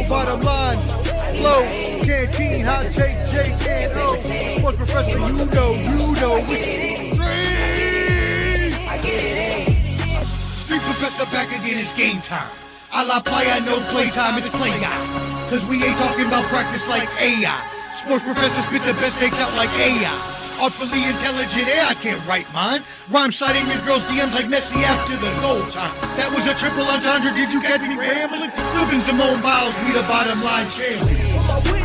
bottom line, flow, canteen, hot take, Jake, and O. Sports professor, you know. Street professor back again, it's game time. A la playa, no playtime, it's a play guy. Cause we ain't talking about practice like AI. Sports professor spit the best takes out like AI. Artfully intelligent, I can't write mine. Rhyme citing your girl's DMs like Messi after the goal time. That was a triple entendre, did you catch me rambling? Flipping Simone Biles, we the bottom line champion.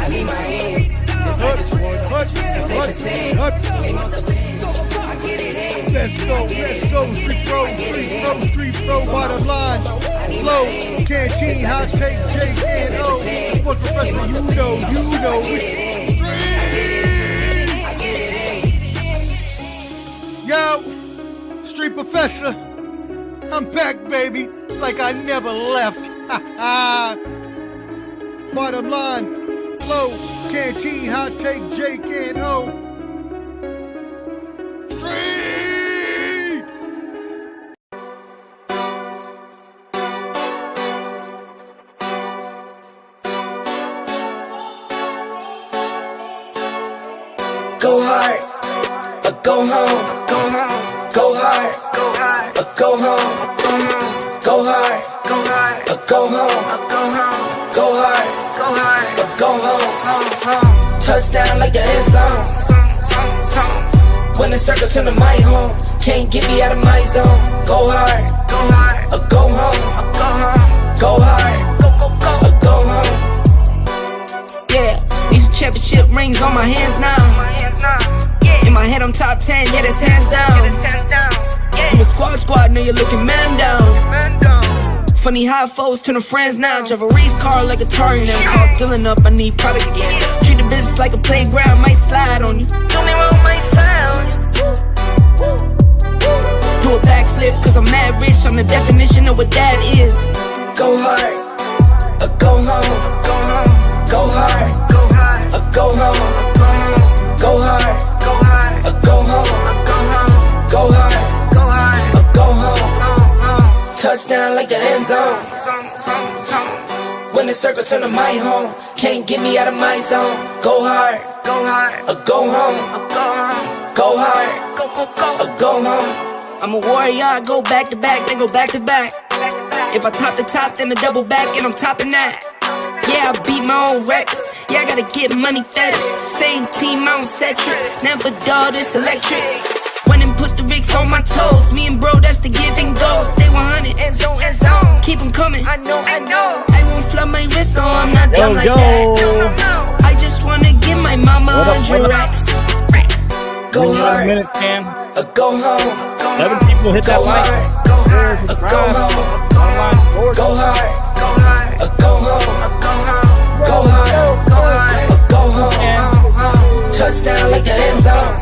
I need my hands. Let's go, street pro, bottom line, flow, canteen, hot take, Jake, and O. Sports professor, you know. Yo, street professor, I'm back, baby, like I never left. Bottom line, flow, canteen, hot take, Jake, and O. Go hard, or go home. Go hard, or go home. Go hard, or go home. Go hard, or go home. Touchdown like the end zone. When the circle turn to my home, can't get me out of my zone. Go hard, or go home. Go hard, or go home. Yeah, these championship rings on my hands now. In my head I'm top 10, yeah, that's hands down. You a squad, know you're looking man down. Funny how foes turn to friends now. Drive a race car like a Atari now. Call filling up, I need product again. Treat the business like a playground, might slide on you. Do me wrong, might slide on you. Do a backflip, cause I'm mad rich. I'm the definition of what that is. Go hard, or go home. Go hard, or go home. Go hard, or go home. Go hard, or go home. Touchdown like the end zone. When the circle turn to my home, can't get me out of my zone. Go hard, or go home. Go hard, or go home. I'm a warrior, I go back to back, then go back to back. If I top the top, then a double back, and I'm topping that. Yeah, I beat my own records. Yeah, I gotta get money fetish. Same team, I don't set trick. Never dull, this electric. When and put the Ricks on my toes. Me and bro, that's the give and go. Stay 100, end zone. Keep them coming. I know. I won't flood my wrist, no, I'm not dumb like that. I just wanna give my mama 100 racks. Go hard, or go home. 11 people hit that like. Go home. Go hard, or go home. Go hard, or go home. Touchdown like the end zone.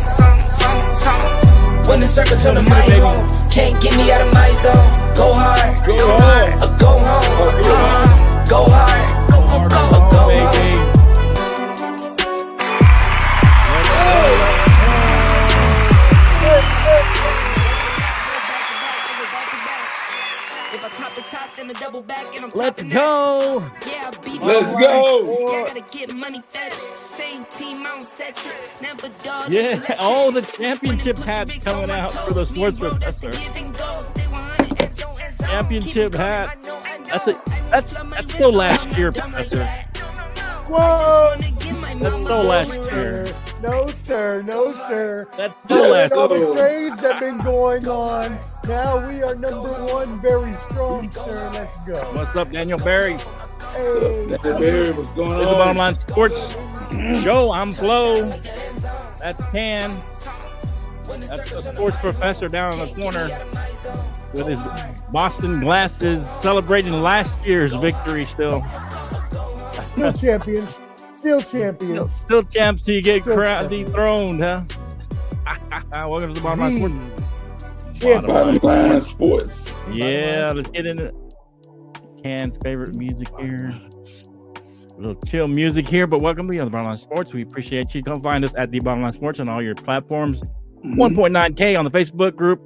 When the circle turn to my home, can't get me out of my zone. Go hard, or go home. Go hard, or go home. If I top the top, then a double back, and I'm Let's go. Yeah, I beat Let's go. Yeah, I gotta get money fetish. Same team, I don't set trick. Never done. Yeah, all the championship hats coming out for the sports professor. Championship hat. That's so last year, Professor. Whoa! That's so last year. No, sir. That's so last All the year. trades have been going on. Now we are number one, very strong, sir. Let's go. What's up, Daniel Barry? Hey. Daniel Barry, what's going It's the on? Bottom Line Sports Show. I'm Flo. That's Can. That's the sports professor down in the corner with his Boston glasses, celebrating last year's victory still. Still champions. Still champs till you get dethroned, huh? Welcome to the Bottom Line Sports. Bottom Line Sports. Yeah, let's get into Can's favorite music here. A little chill music here, but welcome to the Bottom Line Sports. We appreciate you. Come find us at the Bottom Line Sports on all your platforms. 1.9K on the Facebook group.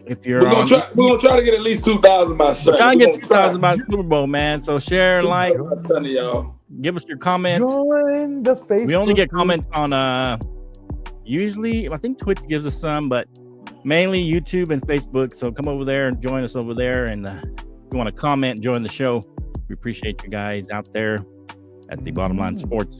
If you're We're gonna try to get at least 2,000 by Sunday. trying to get 2,000 by Super Bowl, man. So share, like, by Sunday, y'all. give us your comments. Join the Facebook. We only get group. comments on usually I think Twitch gives us some, but mainly YouTube and Facebook. So come over there and join us over there. And if you want to comment, join the show. We appreciate you guys out there at the Bottom Line Sports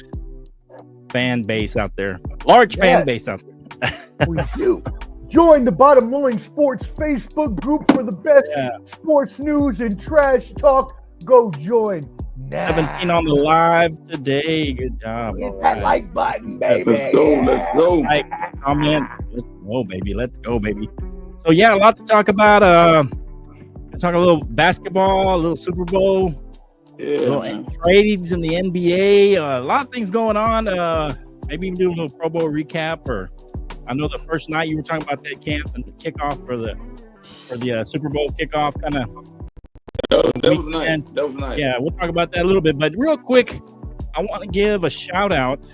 fan base out there. Large fan base out there. We do. Join the Bottom Line Sports Facebook group for the best sports news and trash talk. Go join now. 17 on the live today. Good job. Hit that like button, baby. Let's go. Like, comment. Let's go, baby. So yeah, a lot to talk about. Talk a little basketball, a little Super Bowl, trades in the NBA. A lot of things going on. Maybe even do a little Pro Bowl recap. Or I know the first night you were talking about that camp and the kickoff for the Super Bowl kickoff kind of. That was nice. That was nice. Yeah, we'll talk about that a little bit. But real quick, I want to give a shout out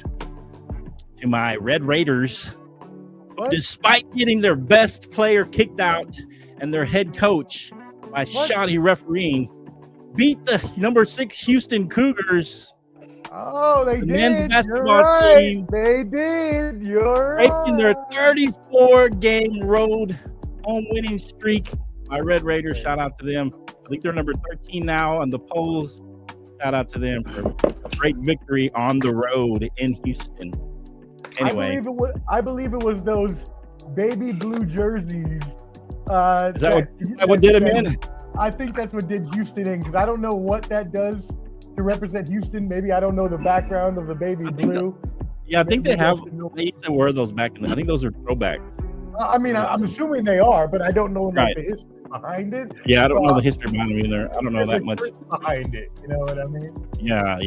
to my Red Raiders. Despite getting their best player kicked out and their head coach by shoddy refereeing, beat the number 6 Houston Cougars. Oh, they the did. Men's basketball team. They did. You're breaking their 34-game road home winning streak. My Red Raiders, shout out to them. I think they're number 13 now on the polls. Shout out to them for a great victory on the road in Houston. Anyway, I believe it was those baby blue jerseys. Is that what did them in? I think that's what did Houston in, because I don't know what that does to represent Houston. Maybe I don't know the background of the baby blue. I think they used to wear those back in I think those are throwbacks. I mean, I'm assuming they are, but I don't know the history behind it. Yeah, I don't know the history behind them either. I don't know that much behind it. You know what I mean? Yeah.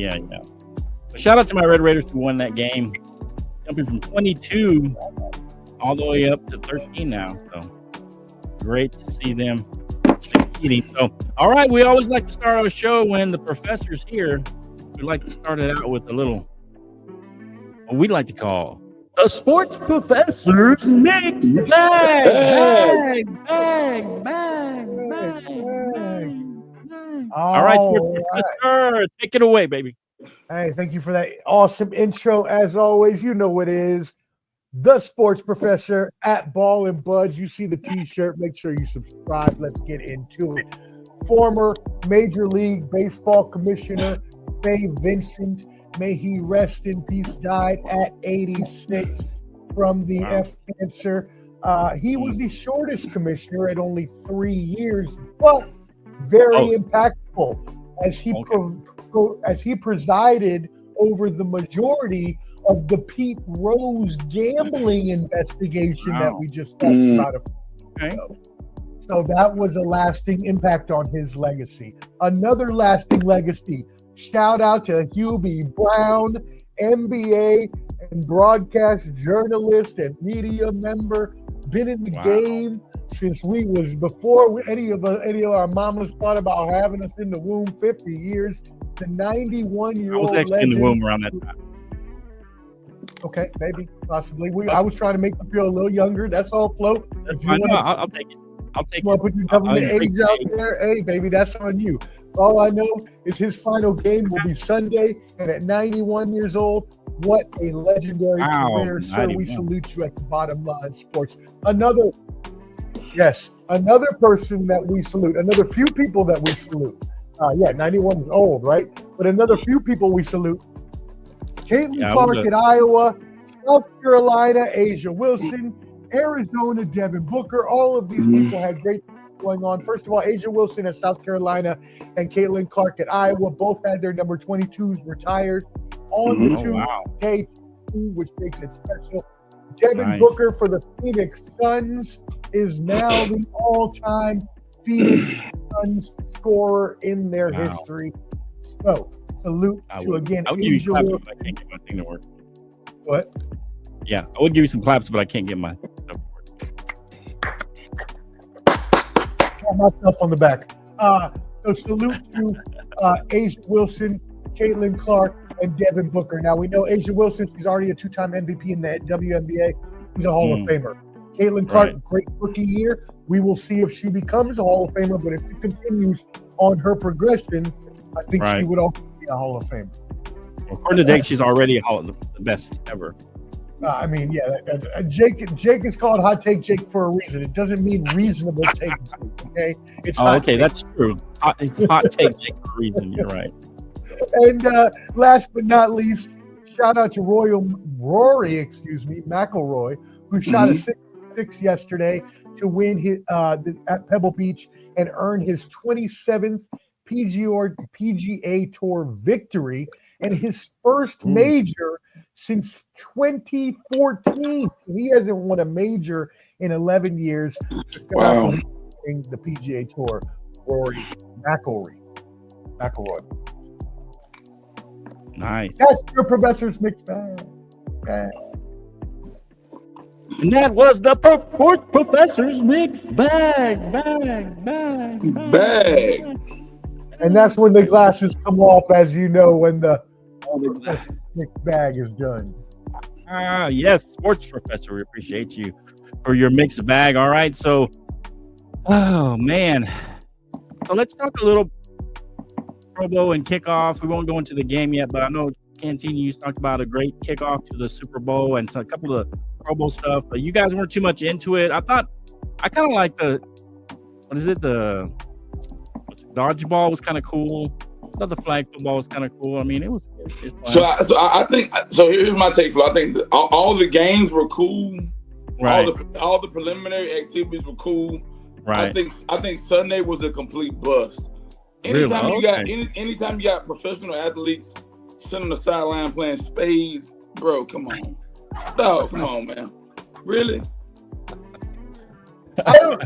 But shout out to my Red Raiders who won that game, jumping from 22 all the way up to 13 now. So great to see them succeeding. So, all right, we always like to start our show when the professor's here. We like to start it out with a little, what we like to call the Sports Professor's Mixed Bag. All right, Sports Professor, take it away, baby. Hey, thank you for that awesome intro. As always, you know what it is. The Sports Professor at Ball and Buds. You see the t-shirt. Make sure you subscribe. Let's get into it. Former Major League Baseball Commissioner Fay Vincent, may he rest in peace, died at 86 from the F cancer. He was the shortest commissioner at only 3 years, but very impactful as he presided over the majority of the Pete Rose gambling investigation that we just talked about. So that was a lasting impact on his legacy. Another lasting legacy. Shout out to Hubie Brown, NBA and broadcast journalist and media member. Been in the game since we was before any of our mamas thought about having us in the womb. 50 years. The 91-year-old. I was actually in the womb around that time. Okay, maybe, possibly. I was trying to make them feel a little younger. That's all, Flo. I'll take it. You want to put your government age out there? Hey, baby, that's on you. All I know is his final game will be Sunday, and at 91 years old, what a legendary career, sir. We salute you at the Bottom Line Sports. Another person that we salute, another few people that we salute. 91 is old, right? But another few people we salute. Caitlin Clark at Iowa, South Carolina, Asia Wilson, Arizona, Devin Booker. All of these people had great things going on. First of all, Asia Wilson at South Carolina and Caitlin Clark at Iowa both had their number 22s retired on the K2, which makes it special. Devin Booker for the Phoenix Suns is now the all-time Phoenix Suns scorer in their history. So, salute to, again, I'll give you claps, but I can't get my thing to work. What? Yeah, I would give you some claps, but I can't get my stuff to work. Pat myself on the back. So salute to Asia Wilson, Caitlin Clark, and Devin Booker. Now, we know Asia Wilson, she's already a 2-time MVP in the WNBA. She's a Hall of Famer. Caitlin Clark, great rookie year. We will see if she becomes a Hall of Famer, but if she continues on her progression, I think she would also be a Hall of Famer. According to Jake, she's already the best ever. I mean, Jake is called Hot Take Jake for a reason. It doesn't mean reasonable take, okay? It's okay, that's true. It's Hot Take Jake for a reason. You're right. And last but not least, shout out to Rory McIlroy, who shot a 6 yesterday to win his, at Pebble Beach and earn his 27th PGA Tour victory and his first major since 2014. He hasn't won a major in 11 years. Wow. The PGA Tour, Rory McIlroy. Nice. That's your Professor's Mixed Bag. And that was the fourth Professor's Mixed Bag. And that's when the glasses come off, as you know, when the mixed bag is done. Yes, Sports Professor, we appreciate you for your mixed bag. All right, so, oh, man. So let's talk a little Pro Bowl and kickoff. We won't go into the game yet, but I know Canteen, you talked about a great kickoff to the Super Bowl and a couple of Pro Bowl stuff, but you guys weren't too much into it. I kind of like the dodgeball was kind of cool. I thought the flag football was kind of cool. I mean, it was fun. So I think here's my take, Flo. I think all the games were cool. Right. All the preliminary activities were cool. Right. I think Sunday was a complete bust. Anytime you got professional athletes sitting on the sideline playing spades, bro, come on. No, come on, man. Really? I don't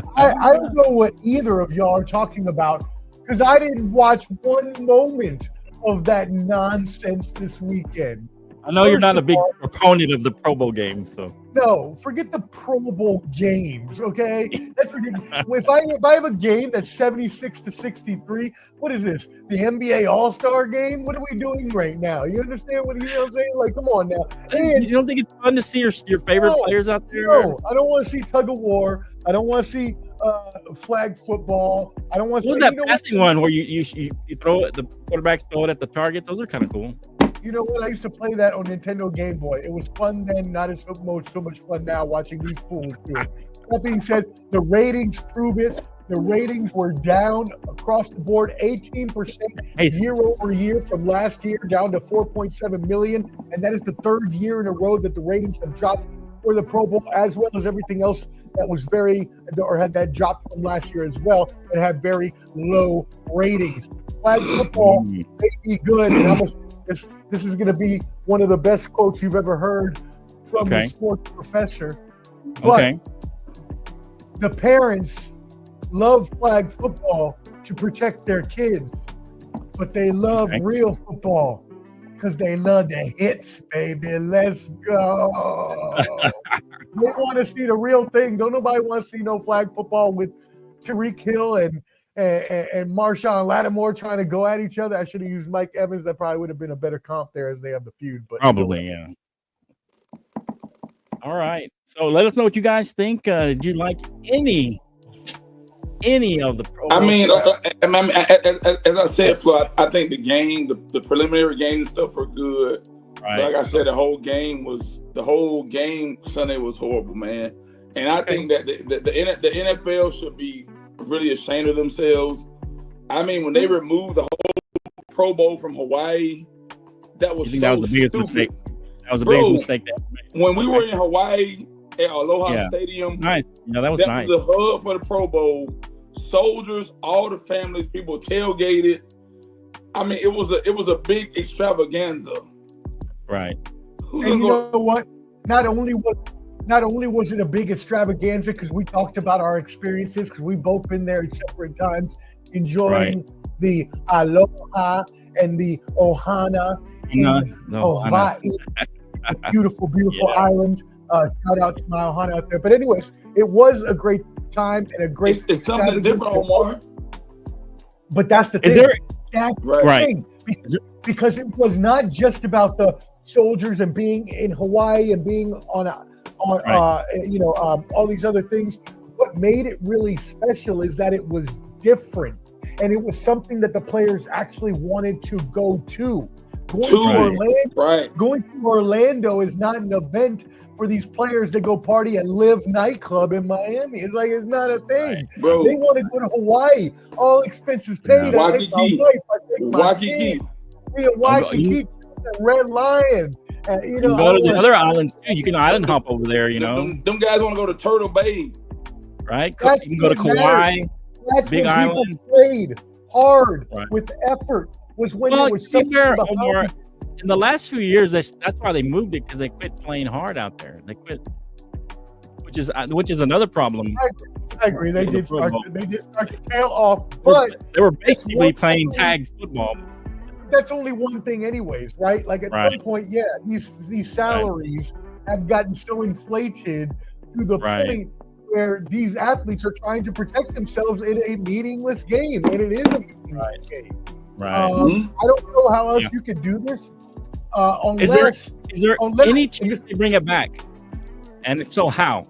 know what either of y'all are talking about, because I didn't watch one moment of that nonsense this weekend. I know you're not a big proponent of the Pro Bowl game, so. No, forget the Pro Bowl games, okay? That's ridiculous. If I have a game that's 76-63, what is this? The NBA All-Star game? What are we doing right now? You understand what I'm saying? Like, come on now. And, you don't think it's fun to see your favorite players out there? No, I don't want to see tug of war. I don't want to see flag football. I don't want to see. What was that passing one where you throw it, the quarterbacks throw it at the targets? Those are kind of cool. You know what? I used to play that on Nintendo Game Boy. It was fun then, not as so much fun now watching these fools do it. That being said, the ratings prove it. The ratings were down across the board, 18% year over year from last year, down to 4.7 million. And that is the third year in a row that the ratings have dropped for the Pro Bowl, as well as everything else that was had that dropped from last year as well, and had very low ratings. Flag football may be good, and I'm this is going to be one of the best quotes you've ever heard from the sports professor. But the parents love flag football to protect their kids, but they love real football because they love the hits, baby. Let's go. They want to see the real thing. Don't nobody want to see no flag football with Tyreek Hill and Marshawn Lattimore trying to go at each other. I should have used Mike Evans. That probably would have been a better comp there, as they have the feud. But probably, yeah. All right. So let us know what you guys think. Did you like any of the Pro Bowl? I mean, as I said, Flo, I think the preliminary game and stuff were good. Right. But like I said, the whole game Sunday was horrible, man. And I think that the NFL should be really ashamed of themselves. I mean, when they removed the whole Pro Bowl from Hawaii, that was the biggest mistake. That was the biggest mistake they ever made. When we were in Hawaii at Aloha Stadium, nice. Yeah, that was nice. Was the hub for the Pro Bowl. Soldiers, all the families, people tailgated. I mean, it was a big extravaganza. Right. And you know what? Not only was it a big extravaganza because we talked about our experiences, because we've both been there at separate times, enjoying the Aloha and the Ohana and Hawaii, a beautiful island. Shout out to my Ohana out there. But anyways, it was a great time and a great. It's something different, Omar. But that's the thing. That's the thing. Because it was not just about the soldiers and being in Hawaii and being on on all these other things. What made it really special is that it was different, and it was something that the players actually wanted to go to. Going to Orlando is not an event for these players to go party at Live nightclub in Miami. It's like, it's not a thing. Right, bro. They want to go to Hawaii, all expenses paid. Waikiki. Waikiki, Red Lion. You can go to the other islands too. You can island hop over there. Them guys want to go to Turtle Bay, right? You can go to Kauai. That's Big when Island. people played hard with effort. Was when it was to be fair, Omar, in the last few years, that's why they moved it, because they quit playing hard out there. They quit, which is another problem. I agree. They did start to tail off, but they were basically playing tag football. That's only one thing, anyways, right? Like at some point, these salaries have gotten so inflated to the point where these athletes are trying to protect themselves in a meaningless game, and it is a meaningless game. Right. I don't know how else you could do this. Is there any chance to bring it back? And if so, how?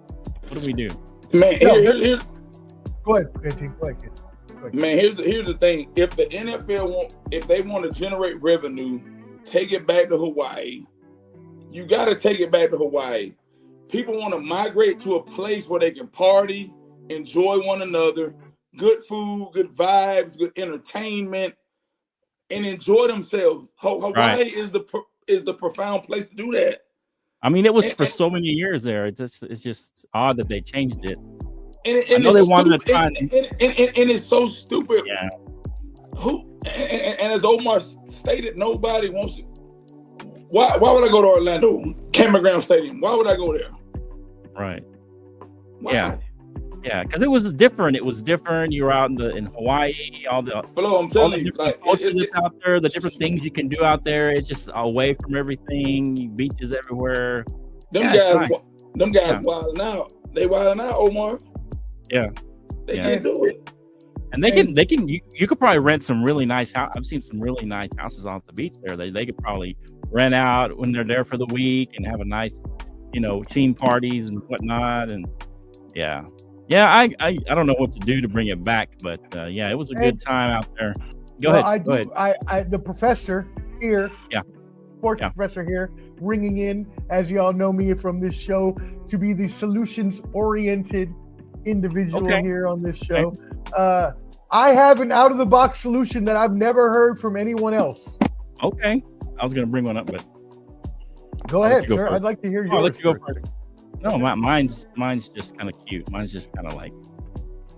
What do we do? Man, go ahead, kid. Man, here's the thing. If the NFL if they want to generate revenue, take it back to Hawaii. You got to take it back to Hawaii. People want to migrate to a place where they can party, enjoy one another, good food, good vibes, good entertainment, and enjoy themselves. Hawaii is the profound place to do that. I mean, it was for so many years there. It's just odd that they changed it. And I know they wanted to try, and it's so stupid. Yeah. And as Omar stated, nobody wants to. Why would I go to Orlando, Cameron Graham Stadium? Why would I go there? Right. Why? Yeah, because it was different. You were out in Hawaii, all the I'm telling you, like culture that's out there, the different things you can do out there. It's just away from everything, beaches everywhere. Them guys wilding out. They wilding out, Omar. Yeah, they can do it. And they can. You could probably rent some really nice house. I've seen some really nice houses off the beach there. They could probably rent out when they're there for the week and have a nice, team parties and whatnot. And yeah. I don't know what to do to bring it back, but it was a good time out there. Go ahead. The professor here, sports professor here, ringing in, as y'all know me from this show, to be the solutions-oriented individual here on this show. Okay. I have an out-of-the-box solution that I've never heard from anyone else. Okay. I was going to bring one up, but go ahead, sir. I'd like to hear yours. I'll let you go first. No, mine's just kind of cute. Mine's just kind of like,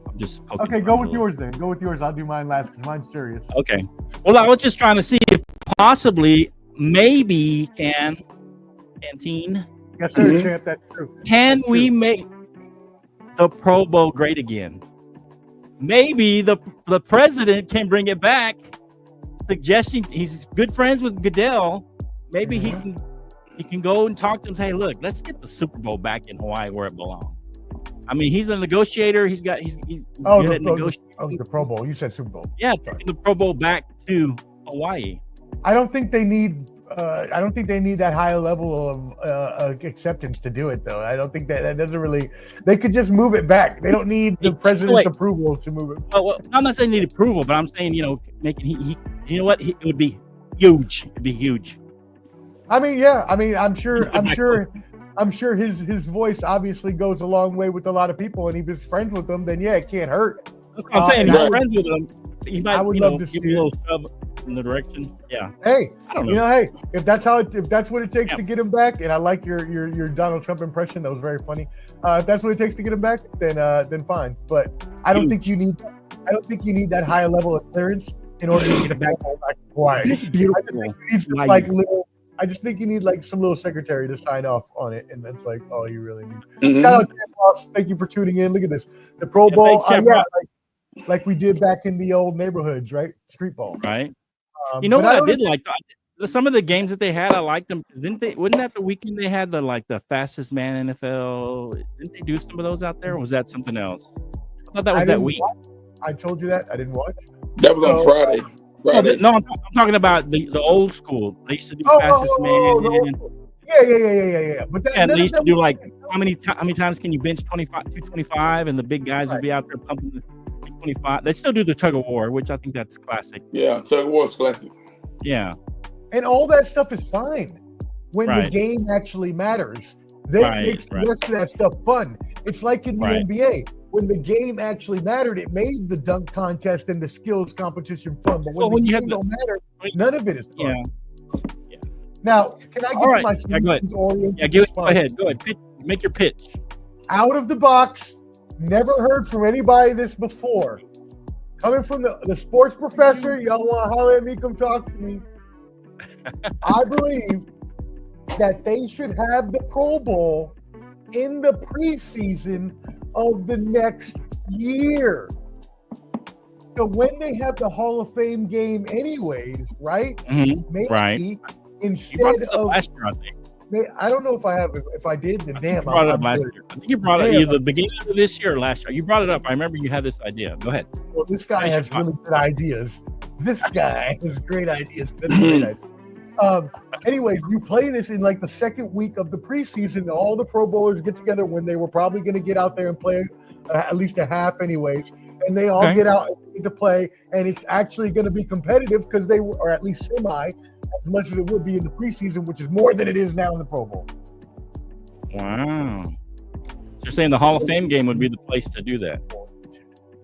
I'm just poking. Okay, go with yours then. Go with yours. I'll do mine last because mine's serious. Okay. Well, I was just trying to see if possibly, maybe Canteen. Yes, sir, champ. That's true. Can we make the Pro Bowl great again? Maybe the president can bring it back. Suggesting he's good friends with Goodell. Maybe he can go and talk to him and say, hey, look, let's get the Super Bowl back in Hawaii where it belongs. I mean, he's a negotiator. He's good at negotiating. The Pro Bowl. You said Super Bowl. Yeah, taking the Pro Bowl back to Hawaii. I don't think they need that high level of acceptance to do it, though. I don't think that doesn't really. They could just move it back. They don't need the president's approval to move it. Well, I'm not saying they need approval, but I'm saying making he you know what? It would be huge. It'd be huge. I mean, I'm sure his voice obviously goes a long way with a lot of people, and if he's friends with them, then it can't hurt. I'm saying he's friends with them. He might, love to give you a little shove in the direction. Yeah. Hey, I don't know. If that's what it takes to get him back, and I like your Donald Trump impression. That was very funny. If that's what it takes to get him back, then fine. But I don't think you need that high level of clearance in order to get him back to Hawaii. I just think you need some little secretary to sign off on it, and that's all you really need. Shout out to Boss. Thank you for tuning in. Look at this, the Pro Bowl. Like we did back in the old neighborhoods, right? Street ball, right? You know what I did like? Some of the games that they had, I liked them. Wasn't that the weekend they had the fastest man NFL? Didn't they do some of those out there? Or was that something else? I thought that was that week. I told you that I didn't watch. That was on Friday. No, I'm talking about the old school. They used to do fastest man. Yeah. But they used to do how many times can you bench 225, and the big guys will be out there pumping the 25? They still do the tug of war, which I think that's classic. Yeah, tug of war is classic. Yeah. And all that stuff is fine when the game actually matters. That makes the rest of that stuff fun. It's like in the NBA. When the game actually mattered, it made the dunk contest and the skills competition fun. But when the game don't matter, none of it is fun. Yeah. Now, can I get to my solutions-oriented response? Go ahead. Make your pitch. Out of the box, never heard from anybody this before. Coming from the sports professor, y'all want to holler at me, come talk to me. I believe that they should have the Pro Bowl in the preseason of the next year. So when they have the Hall of Fame game anyways, right? Mm-hmm. Maybe instead of last year, I think. I don't know if I have. If I did, then damn. Brought it up last year. I think you brought it either the beginning of this year or last year. You brought it up. I remember you had this idea. Go ahead. Well, this guy has really good ideas. This guy has great ideas. That's great ideas. Anyways, you play this in like the second week of the preseason. All the Pro Bowlers get together when they were probably going to get out there and play at least a half, anyways. And they all get out to play, and it's actually going to be competitive because they were, or at least semi, as much as it would be in the preseason, which is more than it is now in the Pro Bowl. Wow. So you're saying the Hall of Fame game would be the place to do that?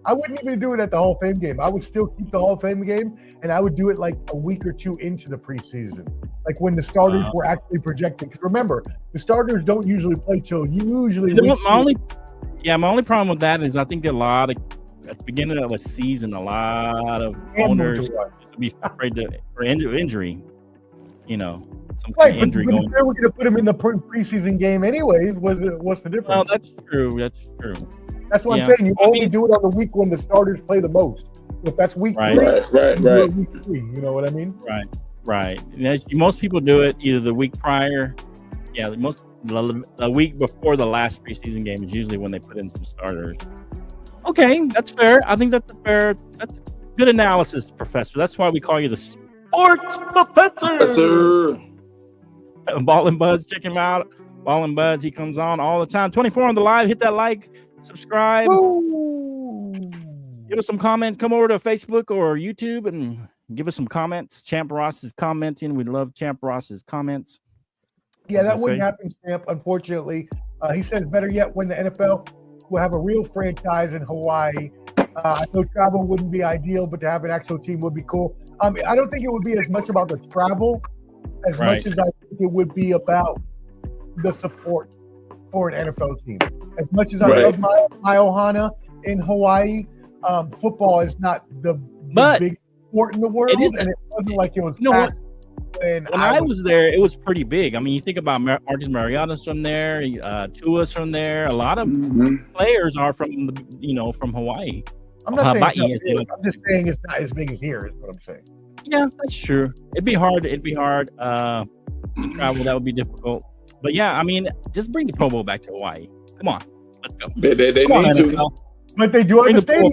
I wouldn't even do it at the Hall of Fame game. I would still keep the Hall of Fame game, and I would do it like a week or two into the preseason, like when the starters were actually projected. Because remember, the starters don't usually play till usually. My only problem with that is I think a lot of at the beginning of a season, a lot of owners would be afraid for injury. You know, some kind of injury going. We're going to put them in the preseason game anyways. What's the difference? Well, that's true. That's what I'm saying. You only do it on the week when the starters play the most. If that's week 3, right. Week 3, you know what I mean? Right. Most people do it either the week prior. Yeah, the week before the last preseason game is usually when they put in some starters. Okay, that's fair. I think that's that's good analysis, Professor. That's why we call you the Sports Professor. Yes, sir. Ball and Buzz, check him out. Ball and Buzz, he comes on all the time. 24 on the live. Hit that like, subscribe. Woo! Give us some comments. Come over to Facebook or YouTube and give us some comments. Champ Ross is commenting. We love Champ Ross's comments. Yeah, that wouldn't happen, Champ, unfortunately. He says, better yet, when the NFL will have a real franchise in Hawaii. I know travel wouldn't be ideal, but to have an actual team would be cool. I don't think it would be as much about the travel as much as I think it would be about the support for an NFL team. As much as I love my Ohana in Hawaii, football is not the big sport in the world, and it wasn't like it was packed. When I was there, it was pretty big. I mean, you think about Marcus Mariano's from there, Tua's from there. A lot of players are from from Hawaii. I'm not saying it's not big. I'm just saying it's not as big as here. Is what I'm saying. Yeah, that's true. It'd be hard to travel. That would be difficult. But yeah, I mean, just bring the Pro Bowl back to Hawaii. Come on, let's go. They need to. But they do have the stadium.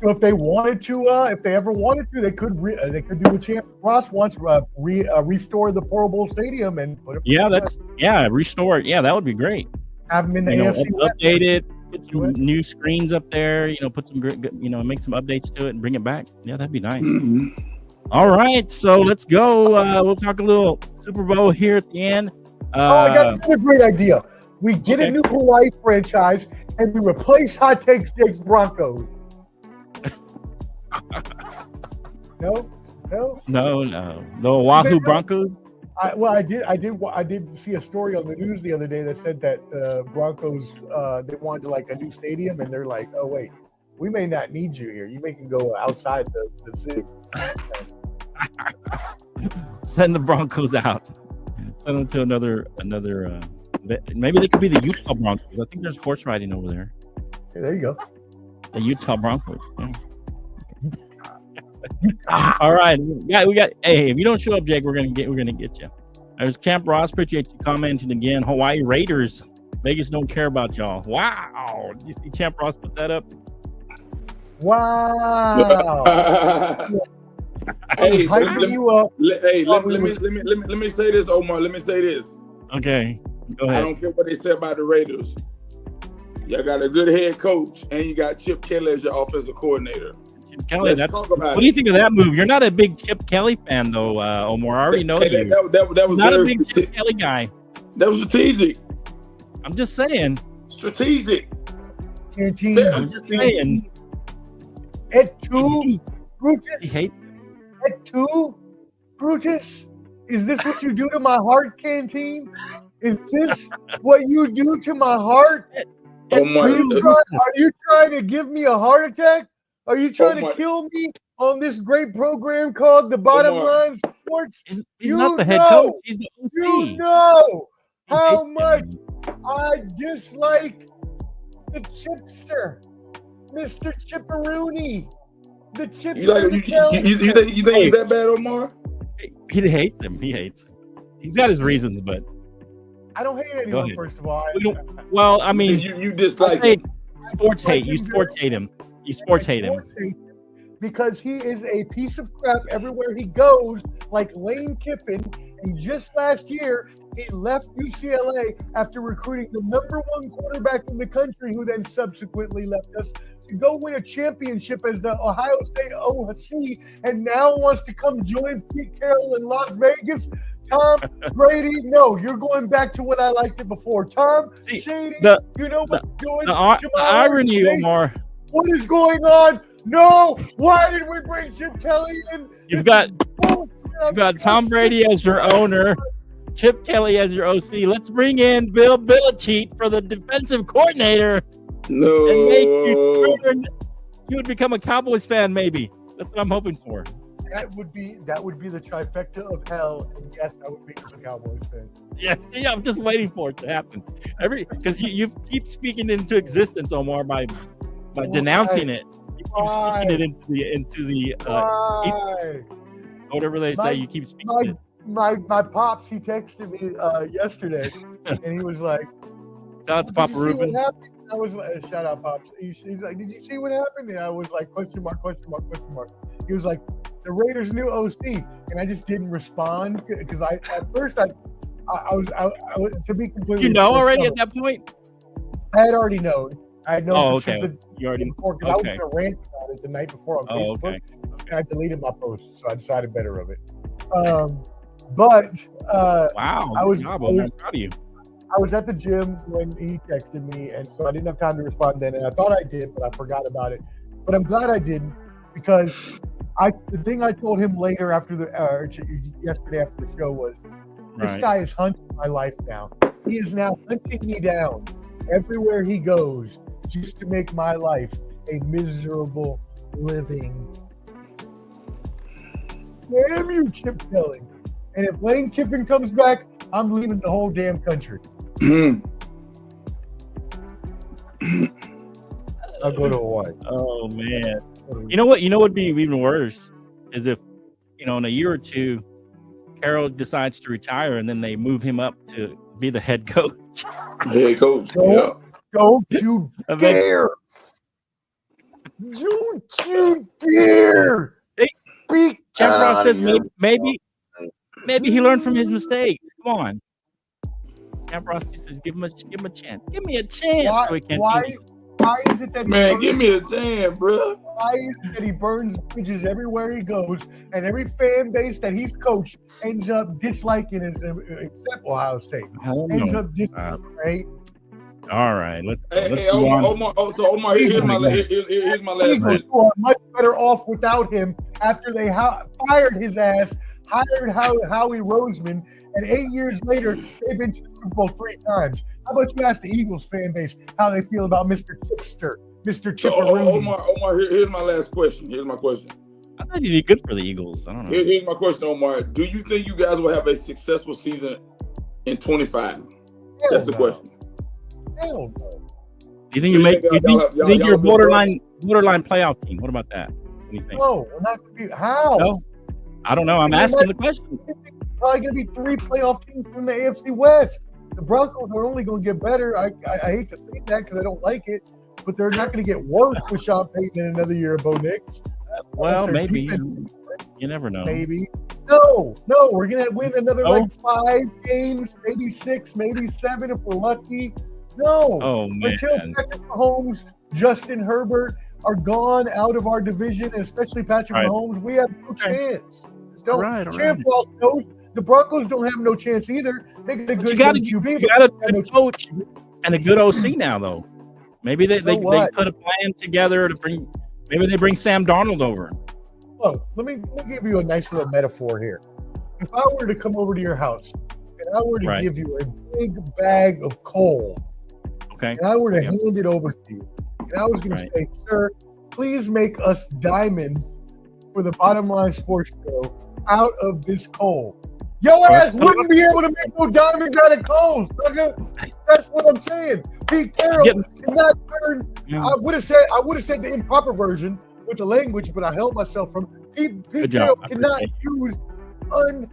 So if they wanted to, if they ever wanted to, they could do what Champ Ross wants, restore the Pro Bowl stadium and put it. Restore it. Yeah, that would be great. Have them in the AFC. Update it. Put some new screens up there. Put some make some updates to it and bring it back. Yeah, that'd be nice. All right, so let's go. We'll talk a little Super Bowl here at the end. I got another great idea. We get a new Hawaii franchise and we replace Hot Takes Jake's Broncos. No. The Oahu Broncos. I did see a story on the news the other day that said that Broncos they wanted like a new stadium, and they're like, oh wait, we may not need you here. You can go outside the city. Send the Broncos out. Send them to another. Maybe they could be the Utah Broncos. I think there's horse riding over there. Okay, there you go. The Utah Broncos. Yeah. All right, we got. Hey, if you don't show up, Jake, we're gonna get you. There's Champ Ross. Appreciate you commenting again. Hawaii Raiders. Vegas don't care about y'all. Wow. Did you see Champ Ross put that up? Wow. Hey, let me say this, Omar. Let me say this. Okay, Go I ahead. don't care what they say about the Raiders. Y'all got a good head coach, and you got Chip Kelly as your offensive coordinator. Chip Kelly, Let's talk about what do you think of that move? You're not a big Chip Kelly fan, though, Omar. I already know you. That was not a very big Chip Kelly guy. That was strategic. I'm just saying. Strategic. Canteen. I'm just saying. At two, He Brutus. hates. At two, Brutus. Is this what you do to my heart, Canteen? Is this what you do to my heart? Omar, Are you trying to give me a heart attack? Are you trying Omar. to kill me on this great program called The Bottom Omar. Line Sports? He's You not the head know. coach. He's the OC. You know He how hates much him. I dislike the chipster, Mr. Chipperoony. The chipster. you think he's that bad, Omar? He hates him. He hates him. He's got his reasons, but I don't hate anyone, ahead. first of all. we don't. Well, I mean, You dislike say him. sports hate. You sports hate him. You sports hate him. Because he is a piece of crap everywhere he goes, like Lane Kiffin. And just last year, he left UCLA after recruiting the #1 quarterback in the country, who then subsequently left us to go win a championship as the Ohio State OC, and now wants to come join Pete Carroll in Las Vegas. Tom Brady, no, you're going back to what I liked it before. Tom Shady, you know what you're doing. The irony, Omar. What is going on? No, why did we bring Chip Kelly in? You've got Tom Brady as your owner, Chip Kelly as your OC. Let's bring in Bill Belichick for the defensive coordinator. No. And make you would become a Cowboys fan, maybe. That's what I'm hoping for. That would be the trifecta of hell, and yes, I would become a Cowboys fan. Yes, yeah, I'm just waiting for it to happen. Because you keep speaking it into existence, Omar, by denouncing it. You keep speaking it into the whatever they say. You keep speaking it. My pops, he texted me yesterday, and he was like, Shout out to Papa Ruben. I was like, shout out, Pops. He's like, did you see what happened? And I was like, question mark. He was like, the Raiders' new OC, and I just didn't respond because I was to be completely. You know already at that point? I had already known. I had known. Oh, okay. You already. Before, I was going to rant about it the night before on Facebook, okay. and I deleted my post, so I decided better of it. But wow, I was proud of you. I was at the gym when he texted me, and so I didn't have time to respond then. And I thought I did, but I forgot about it. But I'm glad I didn't, because the thing I told him later after yesterday after the show was, this guy is hunting my life now. He is now hunting me down everywhere he goes just to make my life a miserable living. Damn you, Chip Kelly. And if Lane Kiffin comes back, I'm leaving the whole damn country. I'll go to Hawaii. Oh man. You know what would be even worse is if, in a year or two, Carroll decides to retire and then they move him up to be the head coach. Head coach. Don't you dare. Don't you dare. Jeff Ross says maybe he learned from his mistakes. Come on. Jeff Ross says give him a chance. Give me a chance. Why is it that give me a chance, bro? Why is it that he burns bridges everywhere he goes, and every fan base that he's coached ends up disliking his, except Ohio State, ends up disliking, right? All right, let's Omar, here's my last one. You are much better off without him after they fired his ass, hired Howie Roseman, and 8 years later, they've been to the Super Bowl 3 times. How about you ask the Eagles fan base how they feel about Mr. Chipster, Mr. Chipperoni? Omar, here's my last question. Here's my question. I thought you did good for the Eagles. I don't know. Here's my question, Omar. Do you think you guys will have a successful season in 25? That's the question. Hell no. Do you think you think you're a borderline playoff team? What about that? What do you think? No, we're not going to be. How? No, I don't know. I'm asking the question. Probably going to be 3 playoff teams from the AFC West. The Broncos are only going to get better. I hate to say that because I don't like it, but they're not going to get worse with Sean Payton in another year of Bo Nix. Well, maybe. You never know. Maybe. No, we're gonna win another No? like 5 games, maybe 6, maybe 7 if we're lucky. No, Oh, man. until Patrick Mahomes, Justin Herbert are gone out of our division, and especially Patrick Right. Mahomes, we have no chance. Don't All right. Champ also knows the Broncos don't have no chance either. They got a But good you got QB. a but they have no good coach and a good OC now, though. Maybe they what? put a plan together to bring. Maybe they bring Sam Darnold over. Look, let me give you a nice little metaphor here. If I were to come over to your house and I were to Right. give you a big bag of coal, Okay. and I were to Yep. hand it over to you, and I was going Right. to say, sir, please make us diamonds for the Bottom Line Sports Show out of this coal. Your ass wouldn't be able to make no diamonds out of coal, sucker. That's what I'm saying. Pete Carroll cannot turn. Yeah. I would have said the improper version with the language, but I held myself from Pete Good Carroll job. I cannot appreciate use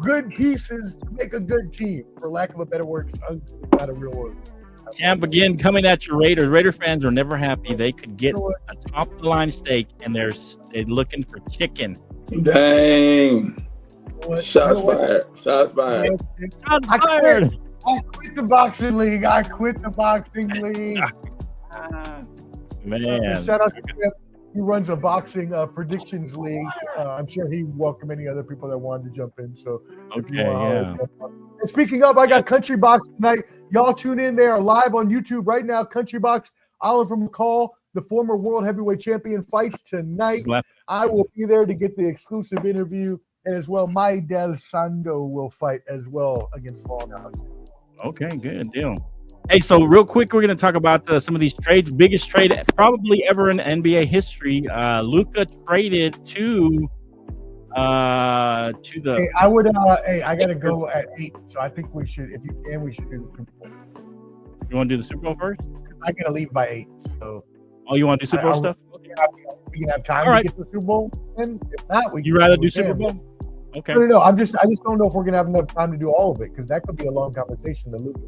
good pieces to make a good team, for lack of a better word. Not a real word. Champ again coming at your Raiders. Raider fans are never happy. They could get a top of the line steak, and they're looking for chicken. Dang. Shots what? fired. Shots fired. Shots I fired. quit the boxing league. Man. Shout out to him. He runs a boxing predictions league. I'm sure he welcomed any other people that wanted to jump in. So, Okay, yeah. And speaking of, I got Country Box tonight. Y'all tune in. They are live on YouTube right now. Country Box, Oliver McCall, the former world heavyweight champion, fights tonight. I will be there to get the exclusive interview, and as well, Mai Del Sando will fight as well against Fallen Alex. Okay, good deal. Hey, so real quick, we're going to talk about some of these trades. Biggest trade probably ever in NBA history. Luka traded to the. Hey, I would. I got to go at 8, so I think we should. If you can, we should do the Super Bowl. You want to do the Super Bowl first? I got to leave by 8. So. Oh, you want to do Super Bowl stuff? We can have time All right. to get to the Super Bowl, and if not, we. You rather do can. Super Bowl? Okay. No. I just don't know if we're gonna have enough time to do all of it, because that could be a long conversation to Luka.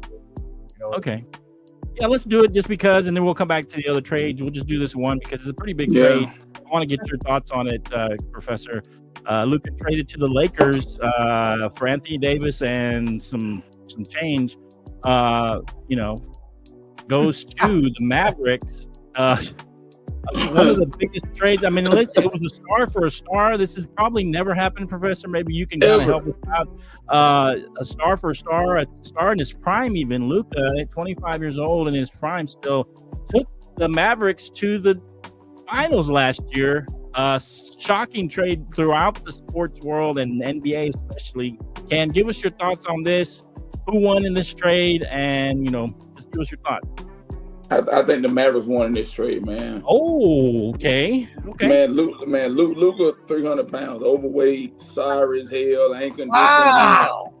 Okay. Yeah, let's do it just because, and then we'll come back to the other trades. We'll just do this one because it's a pretty big trade. I want to get your thoughts on it, Professor. Luka traded to the Lakers for Anthony Davis and some change. Goes to the Mavericks. One of the biggest trades. I mean, listen, it was a star for a star. This has probably never happened, Professor. Maybe you can kind of help us out. A star for a star in his prime, even Luka, at 25 years old in his prime, still took the Mavericks to the finals last year. Shocking trade throughout the sports world and NBA especially. Can give us your thoughts on this? Who won in this trade? And just give us your thoughts. I think the Mavericks won in this trade, man. Oh, okay. Man, Luka, 300 pounds, overweight, sorry as hell, ain't conditioned. Wow.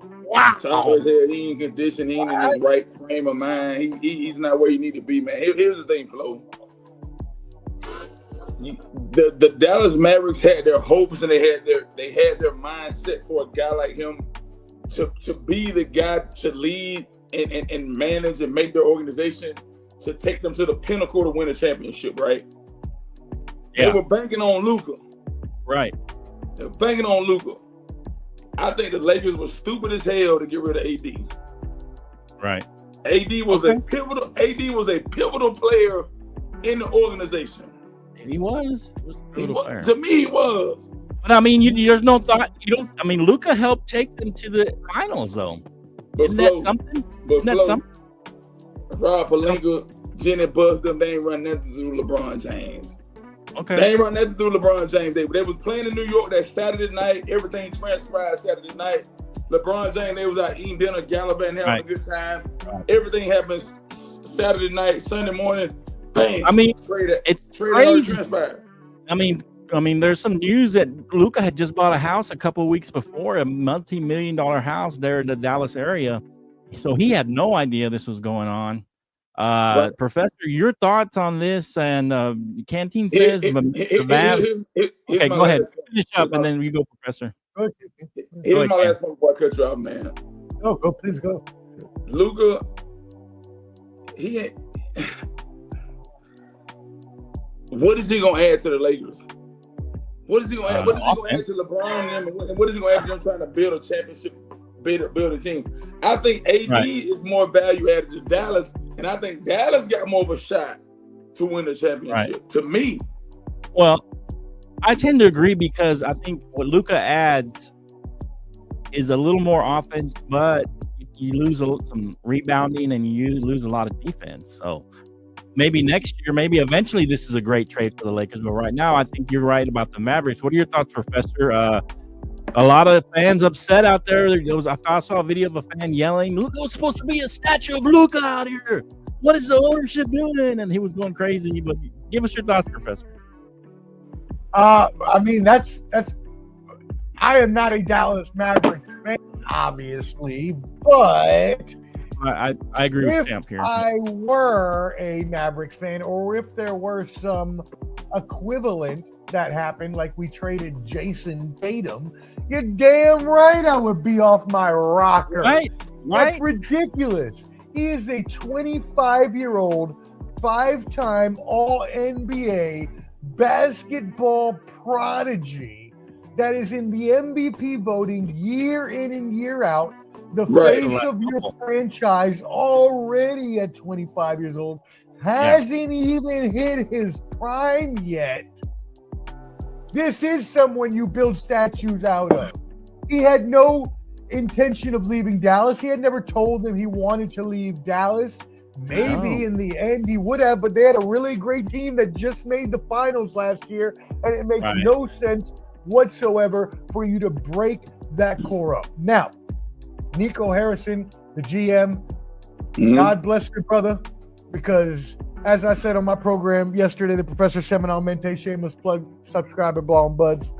Sorry as hell, he ain't conditioned. He ain't in his right frame of mind. He's not where you need to be, man. Here's the thing, Flo. The Dallas Mavericks had their hopes and they had their mindset for a guy like him to be the guy to lead and manage and make their organization to take them to the pinnacle to win a championship, right? Yeah. They were banking on Luka. Right. They were banking on Luka. I think the Lakers were stupid as hell to get rid of AD. Right. AD was a pivotal player in the organization. And he was. To me, he was. But I mean, there's no thought. Luka helped take them to the finals, though. But Isn't that something? Rob Pelinka, Jenny Buss, them, they ain't run nothing through LeBron James. Okay. They ain't run nothing through LeBron James. They was playing in New York that Saturday night. Everything transpired Saturday night. LeBron James, they was out eating dinner, gallivanting, having a good time. Right. Everything happens Saturday night, Sunday morning. Bang. I mean, it's crazy. Transpired. I mean, there's some news that Luka had just bought a house a couple of weeks before, a multi-million-dollar house there in the Dallas area. So he had no idea this was going on. Professor, your thoughts on this? And Canteen says the Mavs. Okay, go ahead. Finish up, and then you go, Professor. Here's my last one before I cut you off, man. No, go, please go. Luka, what is he gonna add to the Lakers? What is he going to add? What is he going to add to LeBron and them? And what is he going to add to them trying to build a championship, build a team? I think AD is more value added to Dallas, and I think Dallas got more of a shot to win the championship. To me, well, I tend to agree because I think what Luka adds is a little more offense, but you lose some rebounding and you lose a lot of defense. So maybe next year, maybe eventually this is a great trade for the Lakers. But right now, I think you're right about the Mavericks. What are your thoughts, Professor? A lot of fans upset out there. I saw a video of a fan yelling, "Look, it's supposed to be a statue of Luka out here. What is the ownership doing?" And he was going crazy. But give us your thoughts, Professor. I mean, that's. I am not a Dallas Mavericks fan, obviously, but I agree with Champ here. If I were a Mavericks fan, or if there were some equivalent that happened, like we traded Jason Tatum, you're damn right I would be off my rocker. Right. That's ridiculous. He is a 25-year-old, 5-time All-NBA basketball prodigy that is in the MVP voting year in and year out. The face of your franchise, already at 25 years old, hasn't even hit his prime yet. This is someone you build statues out of. He had no intention of leaving Dallas. He had never told them he wanted to leave Dallas. Maybe in the end he would have, but they had a really great team that just made the finals last year, and it makes no sense whatsoever for you to break that core up. Now, Nico Harrison, the GM, God bless your brother, because as I said on my program yesterday, the Professor Seminole Mente, shameless plug, subscriber, Ball and Buds,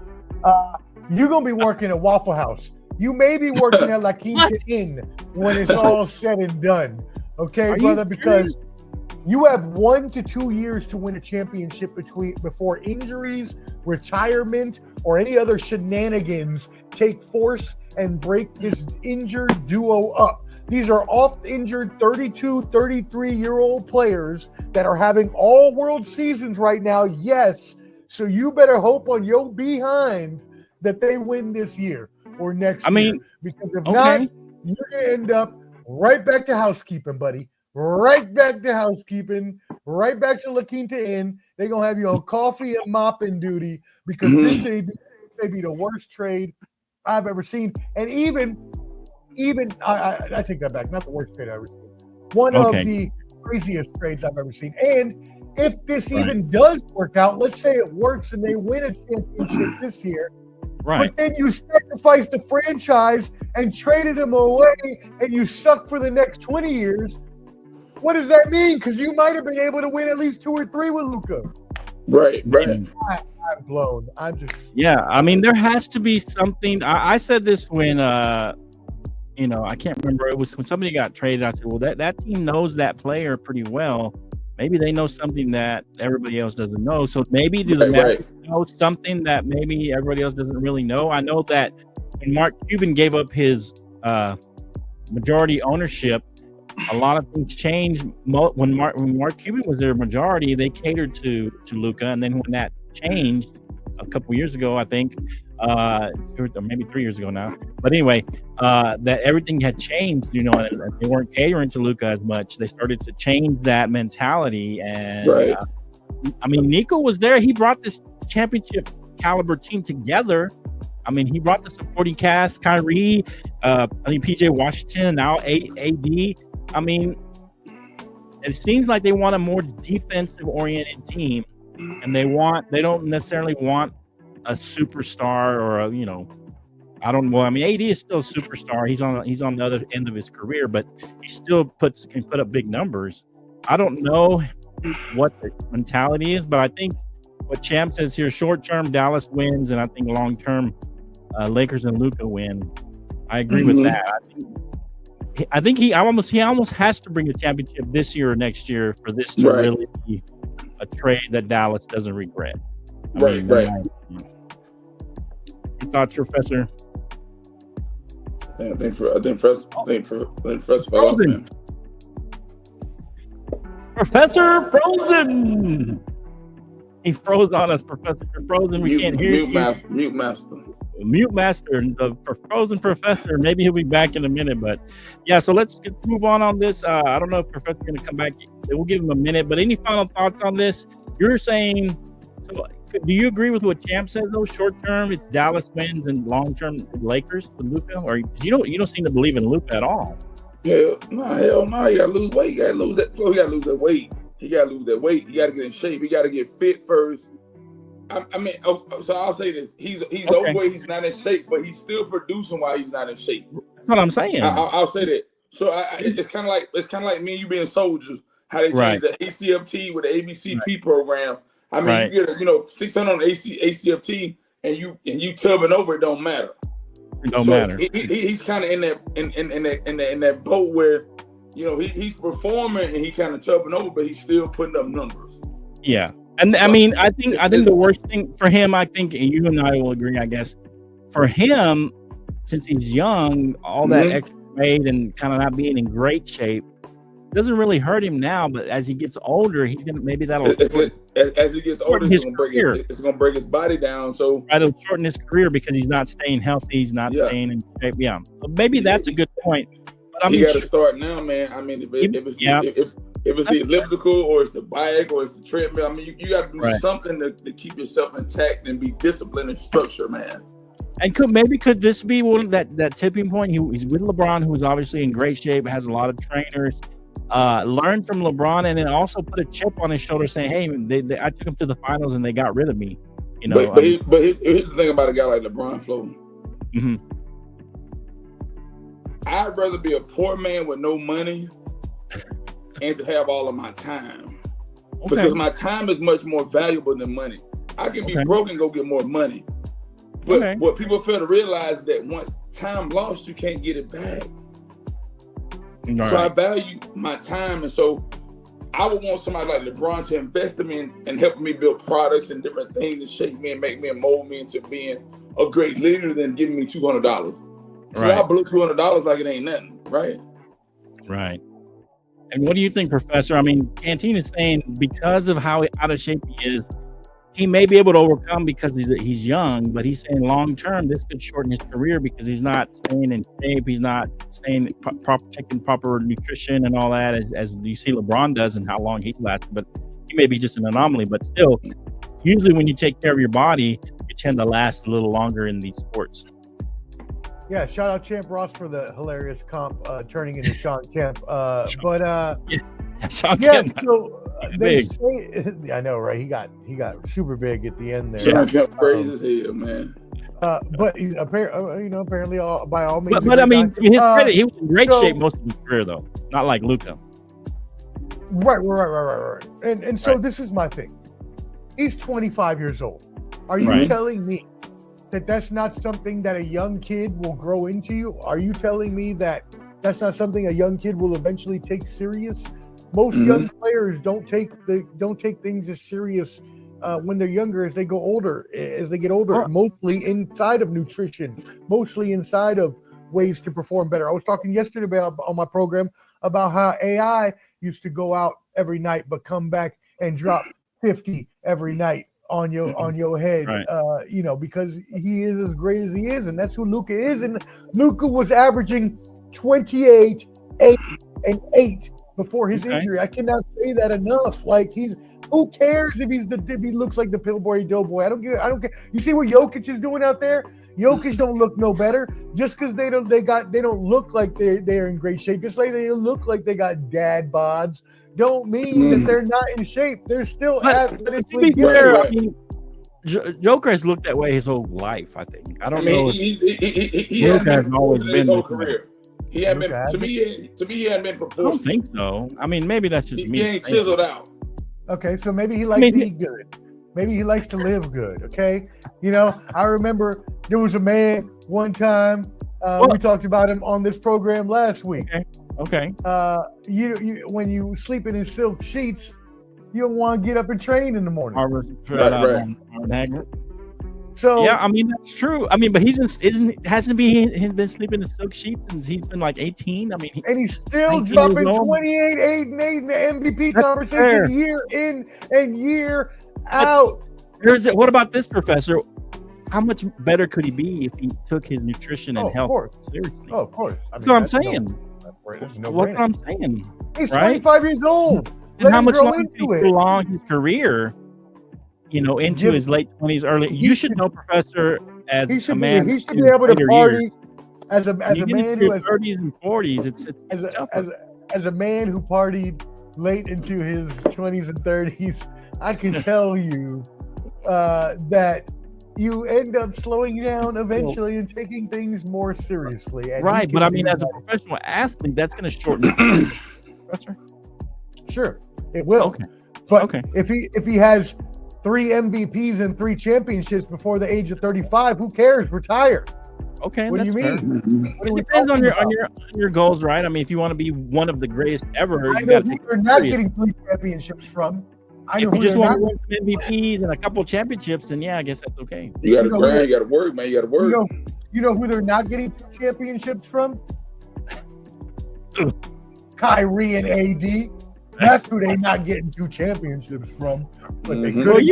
you're going to be working at Waffle House. You may be working at La Quinta Inn when it's all said and done. Okay, brother, because you have 1 to 2 years to win a championship before injuries, retirement, or any other shenanigans take force and break this injured duo up. These are oft-injured 32, 33-year-old players that are having all-world seasons right now, yes. So you better hope on your behind that they win this year or next year. Because if not, you're going to end up right back to housekeeping, buddy. Right back to housekeeping. Right back to La Quinta Inn. They're going to have you on coffee and mopping duty because this may be the worst trade I've ever seen. And even I take that back. Not the worst trade I've ever seen. One of the craziest trades I've ever seen. And if this even does work out, let's say it works and they win a championship this year, but then you sacrifice the franchise and traded him away and you suck for the next 20 years. What does that mean? Because you might have been able to win at least 2 or 3 with Luka. Right. I'm blown. I mean, there has to be something. I said this when, I can't remember. It was when somebody got traded. I said, well, that team knows that player pretty well. Maybe they know something that everybody else doesn't know. So maybe do the Mavericks know something that maybe everybody else doesn't really know? I know that when Mark Cuban gave up his majority ownership, a lot of things changed. When Mark Cuban was their majority, they catered to Luka, and then when that changed a couple years ago, I think, or maybe 3 years ago now. But anyway, that everything had changed, and they weren't catering to Luka as much. They started to change that mentality, and Nico was there. He brought this championship caliber team together. I mean, he brought the supporting cast, Kyrie, PJ Washington, now AD. I mean, it seems like they want a more defensive-oriented team, and they don't necessarily want a superstar or AD is still a superstar. He's on the other end of his career, but he still can put up big numbers. I don't know what the mentality is, but I think what Champ says here, short-term Dallas wins, and I think long-term Lakers and Luka win. I agree with that. I think he almost has to bring a championship this year or next year for this to really be a trade that Dallas doesn't regret. Your thoughts, Professor? I think Professor Frozen. Professor Frozen. He froze on us, Professor. You're frozen. We can't hear you. Mute master. Mute master, the frozen professor. Maybe he'll be back in a minute, but yeah. So let's move on this. I don't know if Professor's going to come back. We'll give him a minute. But any final thoughts on this? You're saying. So, do you agree with what Champ says though? Short term, it's Dallas wins, and long term, Lakers with Luka. Or you don't seem to believe in Luka at all. Hell no. You gotta lose weight. You gotta lose that. He gotta lose that weight. He gotta lose that weight. He gotta get in shape. He gotta get fit first. I mean, so I'll say this: he's okay. Overweight. He's not in shape, but he's still producing while he's not in shape. That's what I'm saying. I'll say that. So it's kind of like me and you being soldiers. How they changed the ACFT with the ABCP program. I mean, you get 600 on ACFT, and you tubbing over. It don't matter. It don't matter. He's kind of in that boat where he's performing and he kind of tubbing over, but he's still putting up numbers. Yeah. And I mean, I think the worst thing for him, I think, and you and I will agree, I guess, for him, since he's young, all that extra weight and kind of not being in great shape doesn't really hurt him now. But as he gets older, he's gonna as he gets older, it's gonna break his body down. So it'll shorten his career because he's not staying healthy, he's not staying in shape. Yeah, so maybe that's a good point. But he got to start now, man. I mean, if it's the elliptical or it's the bike or it's the treadmill, I mean, you got to do something to keep yourself intact and be disciplined and structured, man. And could this be one that tipping point? He's with LeBron, who's obviously in great shape, has a lot of trainers. Learn from LeBron, and then also put a chip on his shoulder, saying, "Hey, I took him to the finals, and they got rid of me." But here's the thing about a guy like LeBron, Flo. Mm-hmm. I'd rather be a poor man with no money and to have all of my time. Because my time is much more valuable than money. I can be broke and go get more money. But what people fail to realize is that once time lost, you can't get it back. Right. So I value my time. And so I would want somebody like LeBron to invest in me and help me build products and different things and shape me and make me and mold me into being a great leader than giving me $200. Right. So I blew $200 like it ain't nothing, right? Right. And what do you think, Professor? I mean, Canteen is saying because of how out of shape he is, he may be able to overcome because he's young, but he's saying long term this could shorten his career because he's not staying in shape, he's not staying taking proper nutrition and all that, as you see LeBron does and how long he's lasted. But he may be just an anomaly. But still, usually when you take care of your body, you tend to last a little longer in these sports. Yeah, shout out Champ Ross for the hilarious comp turning into Sean Kemp. Sean Kemp. So they say, I know, right? He got super big at the end there. Sean Kemp crazy as hell, man. But he's apparently by all means. But I mean, to his credit, he was in great shape most of his career, though. Not like Luka. Right. And so this is my thing. He's 25 years old. Are you telling me that that's not something that a young kid will grow into you? Are you telling me that that's not something a young kid will eventually take serious? Most young players don't take things as serious when they're younger as they go older, mostly inside of nutrition, mostly inside of ways to perform better. I was talking yesterday on my program about how AI used to go out every night but come back and drop 50 every night on your head, because he is as great as he is, and that's who Luka is. And Luka was averaging 28, 8, and 8 before his injury. I cannot say that enough. Like, who cares if he looks like the Pillsbury Doughboy? I don't care. You see what Jokic is doing out there? Jokic don't look no better just because they don't look like they're in great shape. Just like they look like they got dad bods, don't mean that they're not in shape. They're still athletically good. I mean, Joker has looked that way his whole life. I think. I don't know. He has always been his whole career. He hadn't been to me. He hadn't been proportional. I don't think so. I mean, maybe that's just me. He ain't chiseled out. Okay, so maybe he likes to eat good. Maybe he likes to live good. Okay, I remember there was a man one time. We talked about him on this program last week. Okay. You when you sleeping in silk sheets, you don't want to get up and train in the morning. Right. So yeah, I mean that's true. I mean, but hasn't he been sleeping in silk sheets since he's been like 18? I mean, and he's still dropping 28, 8, and 8 in the MVP conversation year in and year out. What about this, Professor? How much better could he be if he took his nutrition and health seriously? Oh, of course. That's what I'm saying. That's What I'm saying. He's right? 25 years old. And how much longer can he prolong his career? Into his late 20s, early. You should know, Professor, as a man. He should be able to party as a man who has 30s and 40s. It's as a man who partied late into his 20s and 30s. I can tell you that you end up slowing down eventually and taking things more seriously. Right, but I mean, as a professional athlete, that's going to shorten. Professor? Sure, it will. Okay. But if he has 3 MVPs and 3 championships before the age of 35, who cares? Retire. Okay, what do you mean? It depends on your goals, right? I mean, if you want to be one of the greatest ever, you got to take it. You're not getting 3 championships from. If you just want to win some MVPs and a couple of championships, then yeah, I guess that's okay. You got to grind. You got to work, man. You got to work. You know who they're not getting 2 championships from? Kyrie and AD. That's who they're not getting 2 championships from. But they could.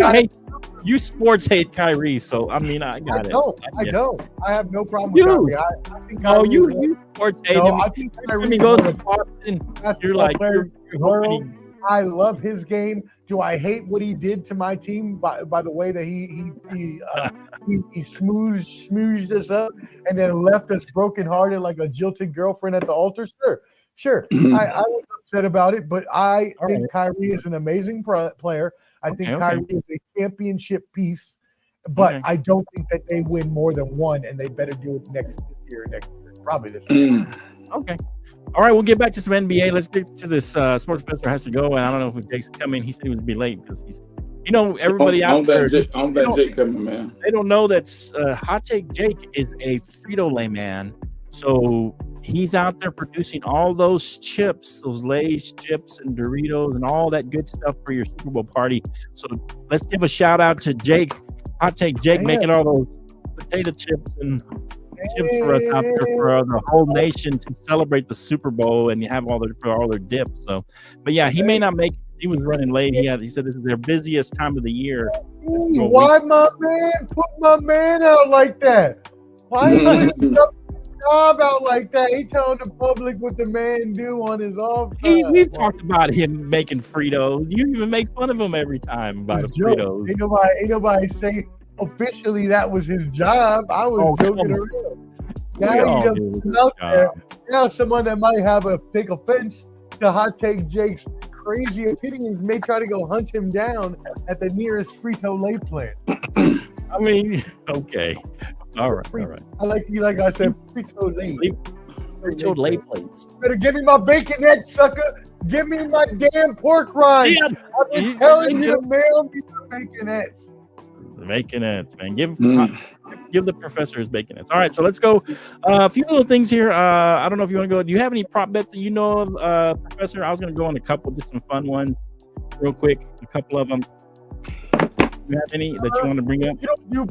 You sports hate Kyrie, so I mean, I got it. I don't. I have no problem with Kyrie. I think Kyrie you sports hate him. I think Kyrie goes to Boston. You're like, I love his game. Do I hate what he did to my team by the way that he smooshed us up and then left us brokenhearted like a jilted girlfriend at the altar? Sure. I was upset about it, but I think Kyrie is an amazing player. I think Kyrie is a championship piece, but I don't think that they win more than one, and they better do it next year, probably this year. Okay. All right, we'll get back to some NBA. Let's get to this. Sports Professor has to go, and I don't know if Jake's coming. He said he would be late because he's, everybody out there. I'm that Jake coming, man. They don't know that Hot Take Jake is a Frito-Lay man. So he's out there producing all those chips, those Lay's chips and Doritos and all that good stuff for your Super Bowl party. So let's give a shout out to Jake, Hot Take Jake, making all those potato chips and chips for us out there for the whole nation to celebrate the Super Bowl, and you have all their dips. So, but yeah, he may not make it. He was running late. He said this is their busiest time of the year. Why my man put my man out like that? Why you job out like that? He telling the public what the man do on his off time. We've talked about him making Fritos. You even make fun of him every time about the Fritos. Ain't nobody say officially that was his job. I was joking around. Now he's out there. Now someone that might take offense to Hot Take Jake's crazy opinions may try to go hunt him down at the nearest Frito-Lay plant. I mean, okay. All right. Like I said, Frito-Lay. Frito-Lay plates. Better give me my baconette, sucker. Give me my damn pork rinds. Yeah. I've been telling you to mail me the baconettes. The baconettes, man. Give the professor his baconettes. All right, so let's go. A few little things here. I don't know if you want to go. Do you have any prop bets that you know of, Professor? I was going to go on a couple, just some fun ones real quick. A couple of them. You have any that you want to bring up? You don't do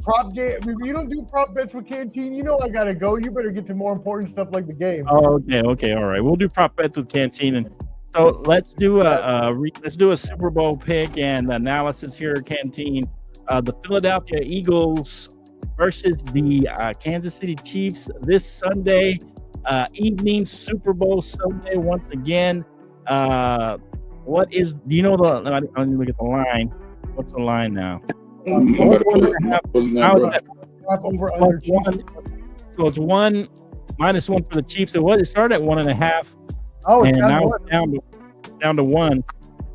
you don't do prop bets with Canteen. You know I gotta go. You better get to more important stuff like the game. Oh, okay, all right. We'll do prop bets with Canteen, and so let's do a Super Bowl pick and analysis here at Canteen. The Philadelphia Eagles versus the Kansas City Chiefs this Sunday evening, Super Bowl Sunday once again. Let me look at the line. What's the line now? So it's 1 -1 for the Chiefs. It started at 1.5. Oh, and now it's down to 1.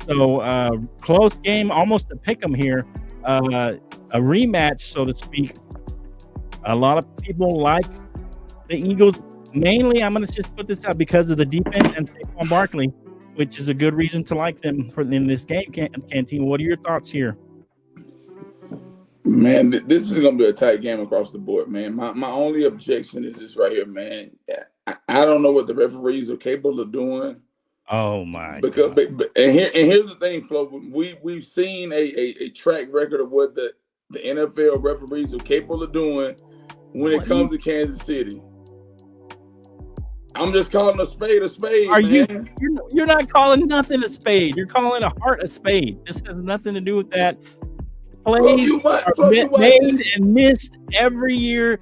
So close game, almost a pick 'em here. A rematch, so to speak. A lot of people like the Eagles. Mainly, I'm going to just put this out because of the defense and Saquon Barkley, which is a good reason to like them in this game. Canteen, what are your thoughts here? Man, this is going to be a tight game across the board, man. My only objection is this right here, man. I don't know what the referees are capable of doing. Oh my! But here's the thing, Flo. We've seen a track record of what the NFL referees are capable of doing when it comes to Kansas City. I'm just calling a spade a spade. You're not calling nothing a spade. You're calling a heart a spade. This has nothing to do with that. plays are made and missed every year.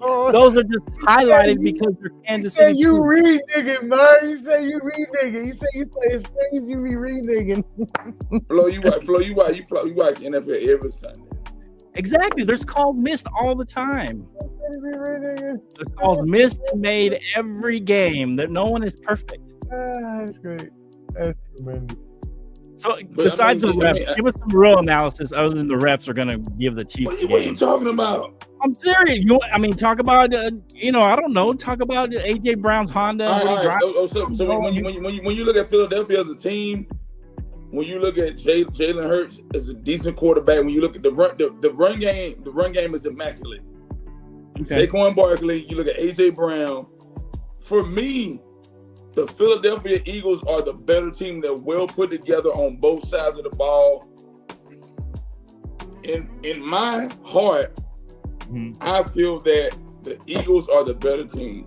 Those are just highlighted because they're Kansas City. You reneging, man. You say you reneging. You say you play a stage, you be reneging. Flo, you watch NFL every Sunday. Exactly. There's calls missed all the time. There's calls missed and made every game. That no one is perfect. That's great. That's tremendous. So besides the refs, give us some real analysis other than the refs are going to give the Chiefs the game. What are you talking about? I'm serious. Talk about I don't know. Talk about AJ Brown's Honda. All right. So when you look at Philadelphia as a team, when you look at Jalen Hurts as a decent quarterback, when you look at the run game is immaculate. Okay. Saquon Barkley, you look at AJ Brown. For me, the Philadelphia Eagles are the better team. They're well put together on both sides of the ball. In my heart, I feel that the Eagles are the better team.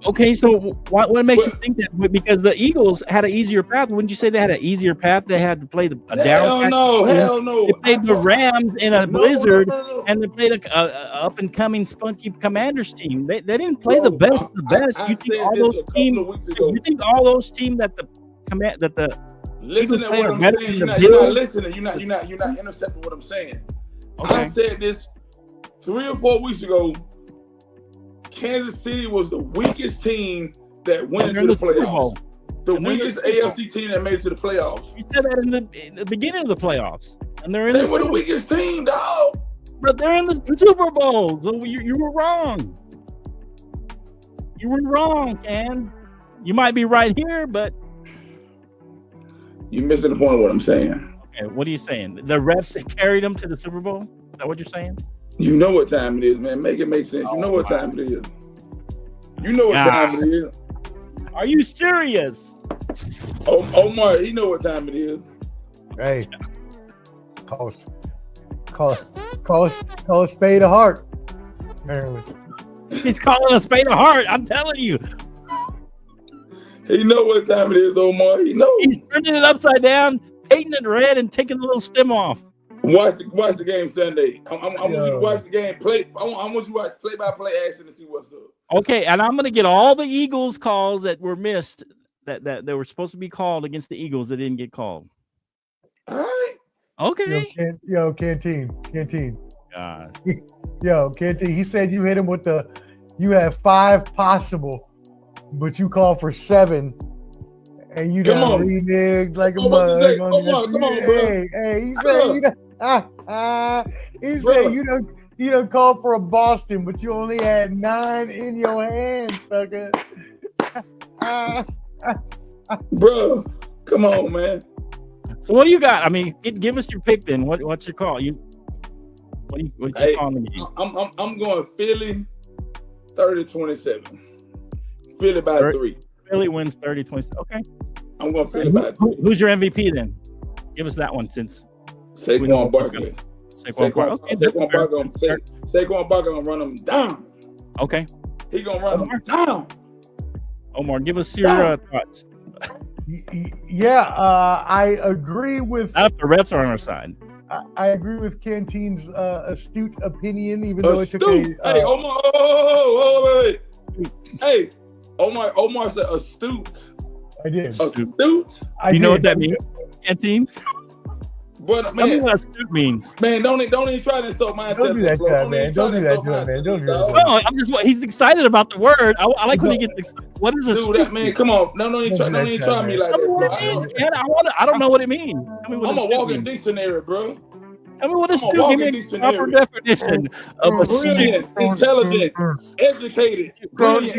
Okay, so what makes you think that? Because the Eagles had an easier path. Wouldn't you say they had an easier path? They had to play a down. Hell no. They played the Rams in a blizzard, and they played a up and coming spunky Commanders team. They didn't play the best of the best. You think all those teams? You think all those teams that the listen to what I'm saying? You're not listening. You're not intercepting what I'm saying. Okay. I said this 3 or 4 weeks ago. Kansas City was the weakest team that went into the playoffs. The weakest AFC team that made it to the playoffs. You said that in the beginning of the playoffs, and they were the weakest team, dog. But they're in the Super Bowl, so you were wrong. You were wrong, Ken. You might be right here, but you're missing the point of what I'm saying. Okay, what are you saying? The refs carried them to the Super Bowl? Is that what you're saying? You know what time it is, man. Make it make sense. You know what time it is. You know what time it is. Are you serious? Omar, he know what time it is. Hey, call a spade a heart. Apparently. He's calling a spade a heart. I'm telling you. He know what time it is, Omar. He knows. He's turning it upside down, painting it red, and taking the little stem off. Watch the game Sunday. I want you to watch the game. I want you to watch play-by-play action to see what's up. Okay, and I'm going to get all the Eagles calls that were missed that were supposed to be called against the Eagles that didn't get called. All right. Okay. Canteen. God. Canteen. He said you hit him with you have 5 possible, but you called for 7. And you done reneged like a mug. Come on, bro. Hey, he said you done called for a Boston, but you only had 9 in your hand, sucker. Bro, come on, man. So what do you got? I mean, give us your pick then. What's your call? What you calling the game? I'm going Philly 30-27. Philly by 3. Philly wins 30-27. Okay. I'm going to Philly by 3. Who's your MVP then? Give us that one since Saquon Barkley. Saquon Barkley. Saquon Barkley gonna run them down. Okay. He gonna run them down. Omar, give us your thoughts. I agree with. Not if the refs are on our side. I agree with Canteen's astute opinion, even though it took a. Hey, Omar! Wait. Hey, Omar said astute. I did. Astute? You know what that means, Canteen? But man, tell me what astute means. Man, don't even try to insult my Don't do that to him, man. Don't do that to him, man. Don't do that. No, I'm just. He's excited about the word. I like when he gets excited. What is astute? Dude, man, come on. Don't even try me like that, bro. What it means, Ken. I don't know what it means. Tell me what I'm a walking dictionary, bro. Tell me what astute means. Give me a proper definition of astute. Brilliant, intelligent, educated, intelligent.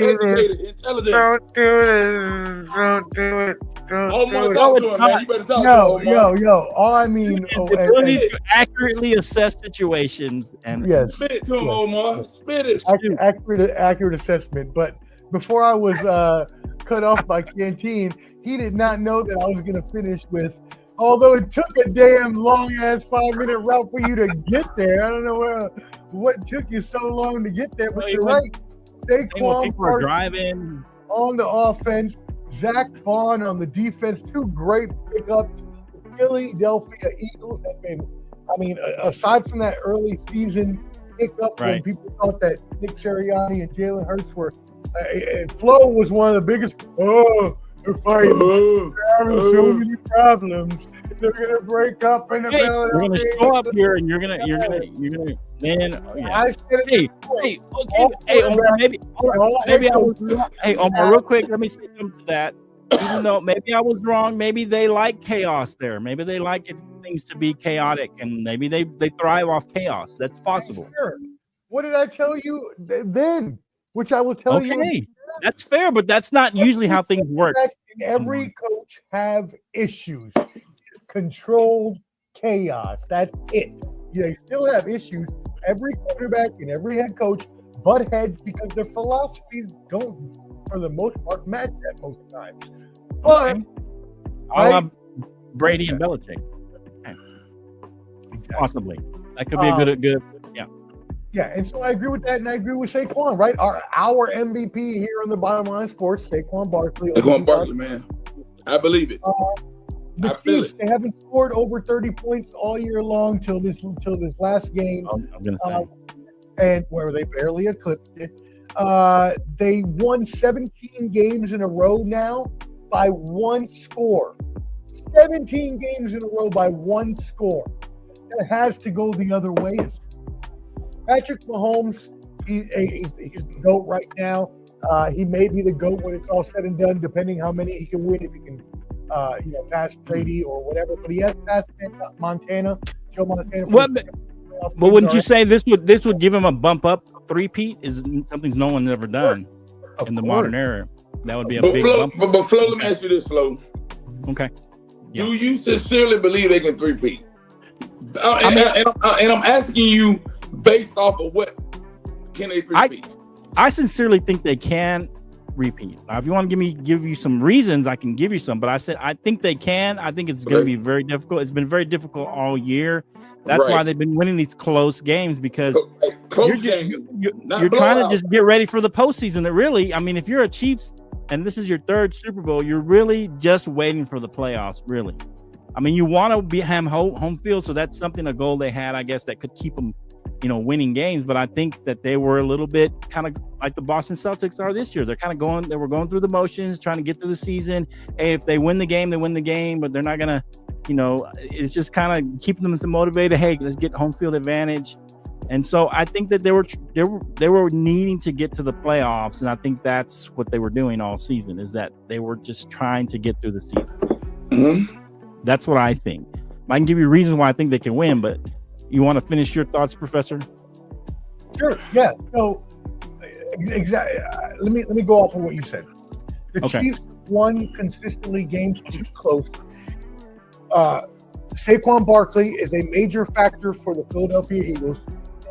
Don't do it. Omar, talk to him, man. You better talk to him. Yo. All I mean, the ability to accurately assess situations and spit it to him, Omar. Spit it. Accurate assessment. But before I was cut off by Canteen, he did not know that I was going to finish with. Although it took a damn long-ass 5-minute route for you to get there. I don't know what took you so long to get there, but you're right. Saquon are driving on the offense, Zach Vaughn on the defense. 2 great pickups. The Philadelphia Eagles have been I mean, aside from that early season hiccup when people thought that Nick Sirianni and Jalen Hurts were, and Flo was one of the biggest. They're fighting. They're having so many problems. They're gonna break up in the middle. You're gonna show up here and you're gonna then. I said hey, Omar, maybe I was wrong. Hey, Omar, real quick, let me say something to that. Even though maybe I was wrong, maybe they like chaos there. Maybe they like things to be chaotic, and maybe they thrive off chaos. That's possible. Sure. What did I tell you then? Which I will tell you. Okay, that's fair, but that's not usually how things work. And every coach have issues. Controlled chaos. That's it. They still have issues. Every quarterback and every head coach butt heads because their philosophies don't, for the most part, match at most times. But Brady and Belichick. Possibly. That could be a good. Yeah, and so I agree with that, and I agree with Saquon, right? Our MVP here on the Bottom Line Sports, Saquon Barkley. Saquon Barkley, man. I believe it. The Chiefs, they haven't scored over 30 points all year long till this last game. I'm gonna say. And where they barely eclipsed it. They won 17 games in a row now by one score. 17 games in a row by one score. That has to go the other way. Patrick Mahomes, he's the GOAT right now. He may be the GOAT when it's all said and done, depending how many he can win. If he can, pass Brady or whatever. But he has passed Montana, Joe Montana. But wouldn't you say this would give him a bump up? Three-peat is something no one's ever done in the modern era. That would be a big bump. But Flo, let me ask you this, Flo. Okay. Yeah. Do you sincerely believe they can three-peat? And I'm asking you based off of what can they three-peat? I sincerely think they can repeat. Now, if you want to give you some reasons, I can give you some. But I said I think they can. I think it's going to be very difficult. It's been very difficult all year. That's why they've been winning these close games because you're trying to just get ready for the postseason. That really, I mean, if you're a Chiefs and this is your third Super Bowl, you're really just waiting for the playoffs. Really, I mean, you want to be home field, so that's a goal they had, I guess, that could keep them, winning games. But I think that they were a little bit kind of like the Boston Celtics are this year. They were going through the motions, trying to get through the season. Hey, if they win the game, they win the game, but they're not gonna. It's just kind of keeping them motivated. Hey, let's get home field advantage. And so I think that they were needing to get to the playoffs, and I think that's what they were doing all season. Is that they were just trying to get through the season. Mm-hmm. That's what I think. I can give you reasons why I think they can win, but you want to finish your thoughts, Professor? Sure. Yeah. So exactly. Let me go off of what you said. The Chiefs won consistently games too close. Saquon Barkley is a major factor for the Philadelphia Eagles.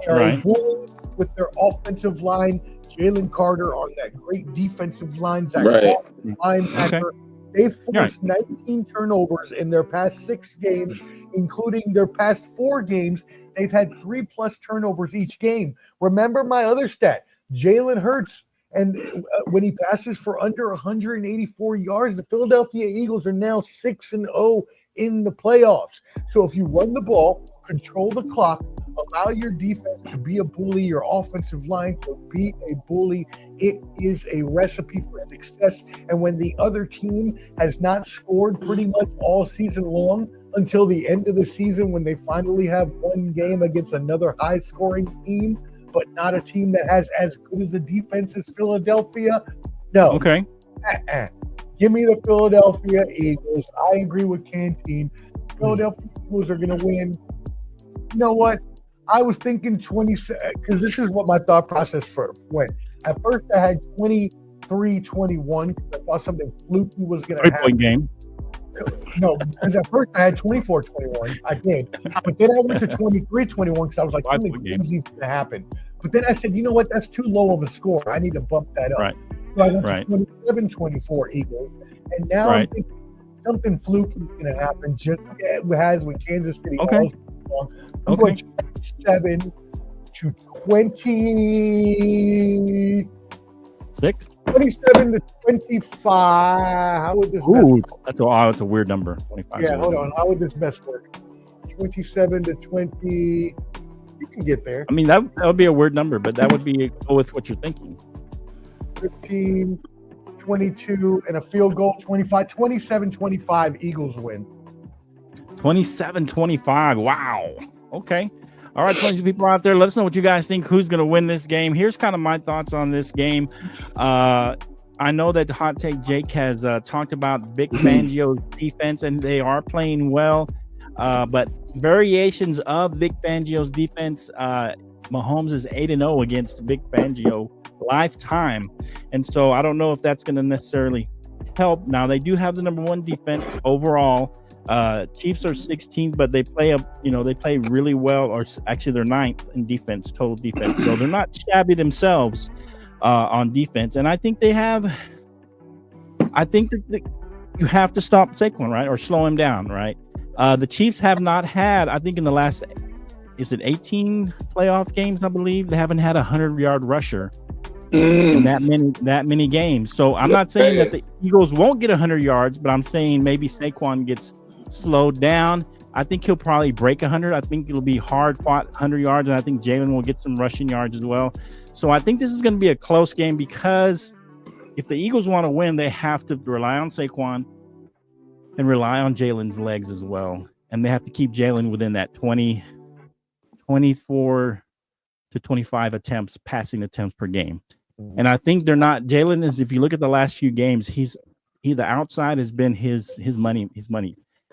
They are a bully with their offensive line. Jalen Carter on that great defensive line. Zach linebacker. They forced 19 turnovers in their past 6 games, including their past 4 games. They've had 3+ turnovers each game. Remember my other stat, Jalen Hurts. And when he passes for under 184 yards, the Philadelphia Eagles are now 6-0 in the playoffs. So if you run the ball, control the clock, allow your defense to be a bully, your offensive line to be a bully, it is a recipe for success. And when the other team has not scored pretty much all season long until the end of the season, when they finally have one game against another high-scoring team, but not a team that has as good as a defense as Philadelphia, no. Okay. Give me the Philadelphia Eagles. I agree with Canteen. Philadelphia Eagles are going to win. You know what? I was thinking 27, because this is what my thought process went. At first, I had 23-21 because I thought something fluky was going to happen. Game. No, because at first I had 24-21. I did. But then I went to 23-21 because I was like, something crazy is going to happen. But then I said, you know what? That's too low of a score. I need to bump that up. Right. So I went to 27-24 Eagles. And now I'm thinking something fluky is going to happen, just as with Kansas City. Okay. I'm going 27-20. 27-25. How would this? That's a weird number. 25. Yeah, hold on. How would this best work? 27-20. You can get there. I mean, that would be a weird number, but that would be go with what you're thinking. 15, 22, and a field goal, 25. 27-25, Eagles win. 27-25. Wow. Okay. All right, 22 people out there. Let us know what you guys think. Who's going to win this game? Here's kind of my thoughts on this game. I know that Hot Take Jake has talked about Vic Fangio's defense, and they are playing well. But variations of Vic Fangio's defense, Mahomes is 8-0 against Vic Fangio lifetime. And so I don't know if that's going to necessarily help. Now, they do have the number one defense overall. Chiefs are 16th, but they play really well, or actually they're 9th in defense, total defense. So they're not shabby themselves on defense. And I think that you have to stop Saquon, right? Or slow him down, right? The Chiefs have not had, I think in the last, 18 playoff games, I believe, they haven't had a 100-yard rusher in that many games. So I'm not saying that the Eagles won't get 100 yards, but I'm saying maybe Saquon gets slowed down. I think he'll probably break 100. I think it'll be hard-fought 100 yards, and I think Jalen will get some rushing yards as well. So I think this is going to be a close game, because if the Eagles want to win, they have to rely on Saquon and rely on Jalen's legs as well. And they have to keep Jalen within that 24 to 25 passing attempts per game. And I think they're not. Jalen is, if you look at the last few games, the outside has been his money.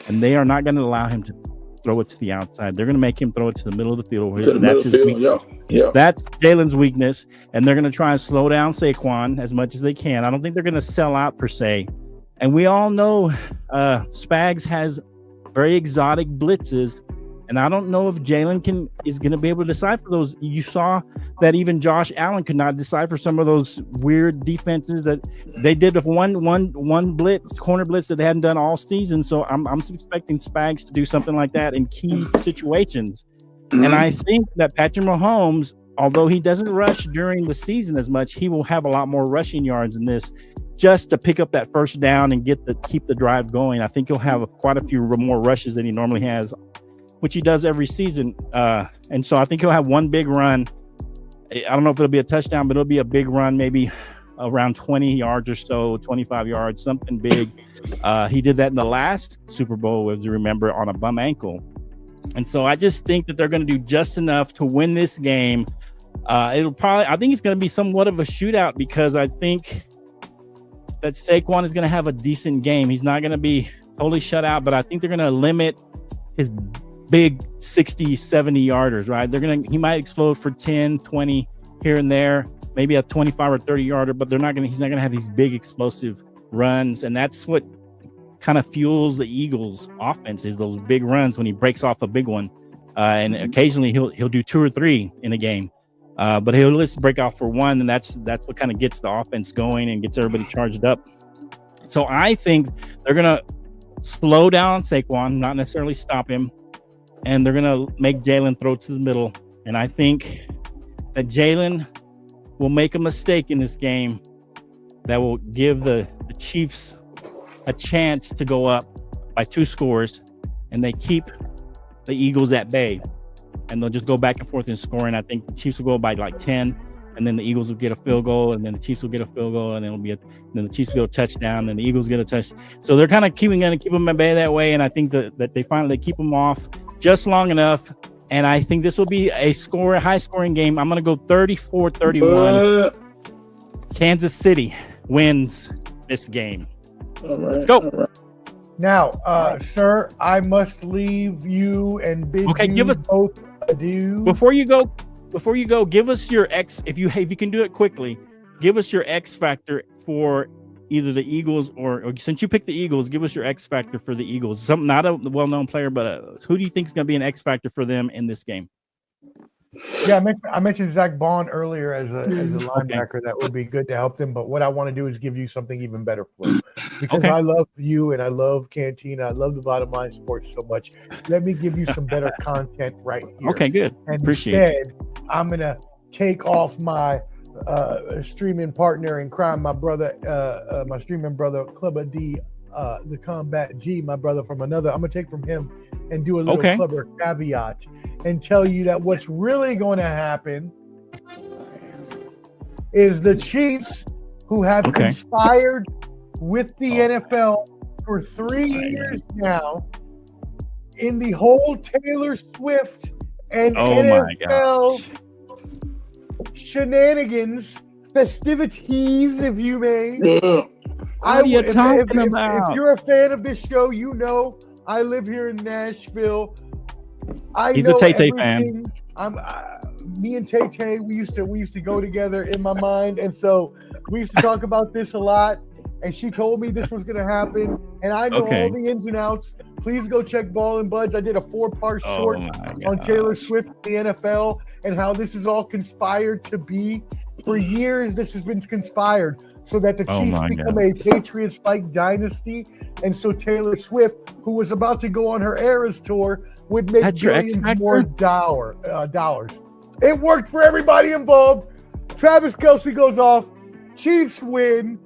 And they are not going to allow him to throw it to the outside. They're going to make him throw it to the middle of the field. That's his weakness. Yeah. That's Jalen's weakness. And they're going to try and slow down Saquon as much as they can. I don't think they're going to sell out per se. And we all know Spags has very exotic blitzes. And I don't know if Jalen is going to be able to decipher those. You saw that even Josh Allen could not decipher some of those weird defenses that they did with one blitz, corner blitz, that they hadn't done all season. So I'm expecting Spags to do something like that in key situations. And I think that Patrick Mahomes, although he doesn't rush during the season as much, he will have a lot more rushing yards in this, just to pick up that first down and keep the drive going. I think he'll have quite a few more rushes than he normally has, which he does every season. And so I think he'll have one big run. I don't know if it'll be a touchdown, but it'll be a big run, maybe around 20 yards or so, 25 yards, something big. He did that in the last Super Bowl, as you remember, on a bum ankle. And so I just think that they're going to do just enough to win this game. I think it's going to be somewhat of a shootout, because I think that Saquon is going to have a decent game. He's not going to be totally shut out, but I think they're going to limit his big 60, 70 yarders, right? He might explode for 10, 20 here and there, maybe a 25 or 30 yarder, but he's not going to have these big explosive runs. And that's what kind of fuels the Eagles offense, is those big runs when he breaks off a big one. And occasionally he'll do 2 or 3 in a game. But he'll just break off for one, and that's what kind of gets the offense going and gets everybody charged up. So I think they're going to slow down Saquon, not necessarily stop him. And they're going to make Jalen throw to the middle. And I think that Jalen will make a mistake in this game that will give the Chiefs a chance to go up by 2 scores, and they keep the Eagles at bay. And they'll just go back and forth in scoring. I think the Chiefs will go by like 10, and then the Eagles will get a field goal, and then the Chiefs will get a field goal, and then the Chiefs will get a touchdown, then the Eagles get a touchdown. So they're kind of going to keep them at bay that way, and I think that they finally keep them off just long enough. And I think this will be a high-scoring game. I'm going to go 34-31. Kansas City wins this game. All right. Let's go. All right. Now, sir, I must leave you and bid you both adieu. Before you go, give us your if you can do it quickly, give us your X factor for either the Eagles or since you picked the Eagles, give us your X factor for the Eagles. Not a well-known player, but who do you think is going to be an X factor for them in this game? Yeah, I mentioned Zach Bond earlier as a linebacker. That would be good to help them. But what I want to do is give you something even better for them, because I love you and I love Cantina. I love the Bottom Line Sports so much. Let me give you some better content right here. Okay, good. And Appreciate instead, I'm gonna take off my streaming partner in crime, my brother, my streaming brother, Clubber D the Combat G, my brother from another. I'm gonna take from him and do a little clever caveat and tell you that what's really going to happen is the Chiefs, who have conspired with the NFL for 3 years now, in the whole Taylor Swift and NFL shenanigans, festivities, if you may. What are you talking about? If you're a fan of this show, you know I live here in Nashville. He's a Tay-Tay fan. Me and Tay-Tay, we used to go together in my mind, and so we used to talk about this a lot. And she told me this was going to happen, and I know all the ins and outs. Please go check Ball and Buds. I did a 4-part short on Taylor Swift, the NFL, and how this is all conspired to be. For years, this has been conspired so that the Chiefs become a Patriots-like dynasty, and so Taylor Swift, who was about to go on her Eras tour, would make billions more dollars. It worked for everybody involved. Travis Kelce goes off. Chiefs win.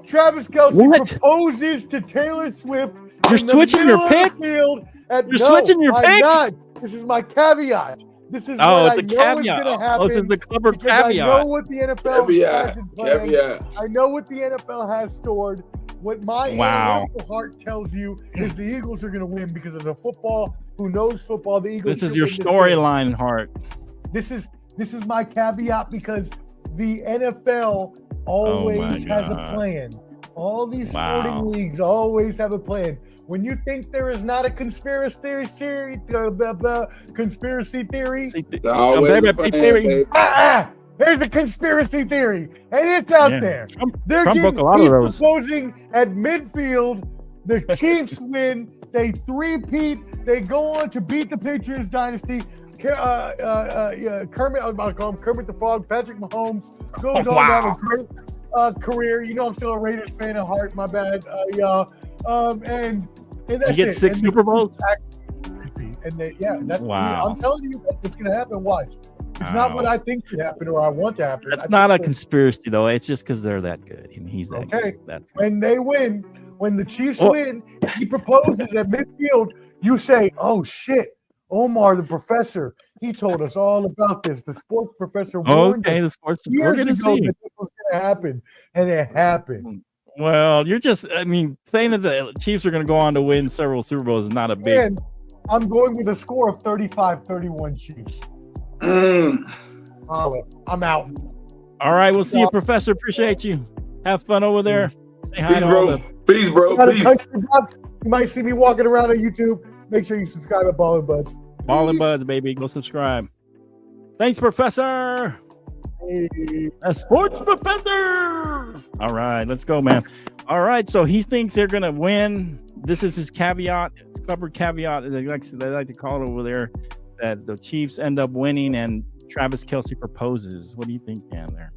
Travis Kelce proposes to Taylor Swift. You're switching your pick? You're switching your pick? Not. This is my caveat. This is it's a caveat. Is going to happen. This is the clever caveat. I know what the NFL has in plan. I know what the NFL has stored. What my analytical heart tells you is the Eagles are going to win because of the football. Who knows football? The Eagles. This is your storyline, Hart. This is my caveat because the NFL always has a plan. All these sporting leagues always have a plan. When you think there is not a conspiracy theory, there's a conspiracy theory, and it's out there. They're proposing at midfield. The Chiefs win. They three-peat. They go on to beat the Patriots dynasty. Kermit, I was about to call him Kermit the Frog. Patrick Mahomes goes on to have a great career. You know I'm still a Raiders fan at heart. My bad, y'all. And that's you get 6 Super Bowls. And I'm telling you, that's what's gonna happen. Watch. It's not what I think should happen or I want to happen. That's not a conspiracy, though. It's just because they're that good. And he's that good. That's when they win. When the Chiefs win, he proposes at midfield. You say, "Oh shit, Omar, the professor, he told us all about this. The sports professor warned us the sports. We're going to see that this was going to happen, and it happened." Well, you're just, saying that the Chiefs are going to go on to win several Super Bowls is not a big. And I'm going with a score of 35-31 Chiefs. I'm out. All right, we'll see you, Professor. Appreciate you. Have fun over there. Say hi to all the. Peace, bro. Peace. You might see me walking around on YouTube. Make sure you subscribe to Ball and Buds. Ball and Buds, baby. Go subscribe. Thanks, Professor. Hey. A sports professor. All right, let's go, man. All right, so he thinks they're going to win. This is his caveat. It's a clever caveat. They like to call it over there that the Chiefs end up winning and Travis Kelce proposes. What do you think, Dan, there?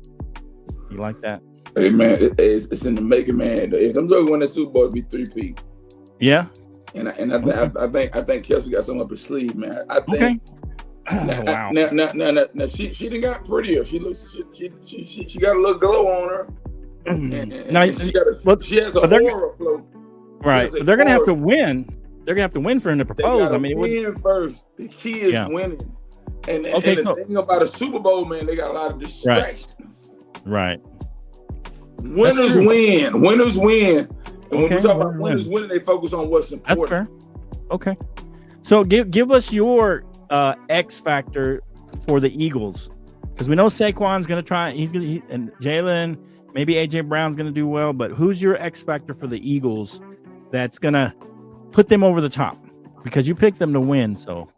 You like that? Hey, man, it's in the making, man. If I'm going to win the Super Bowl, it'd be 3-peat. Yeah. And I think Kelce got something up his sleeve, man. I think. Wow. Now she done got prettier. She looks. She got a little glow on her. And she has a aura flow. Right. But they're gonna have to win. They're gonna have to win for him to propose. Win first. The key is winning. And the thing about a Super Bowl, man, they got a lot of distractions. Right. Winners win. Winners win. And when we talk about winners winning, they focus on what's important. That's fair. Okay. So give us your X factor for the Eagles, because we know Saquon's going to try. And Jalen, maybe AJ Brown's going to do well. But who's your X factor for the Eagles that's going to put them over the top? Because you picked them to win. So,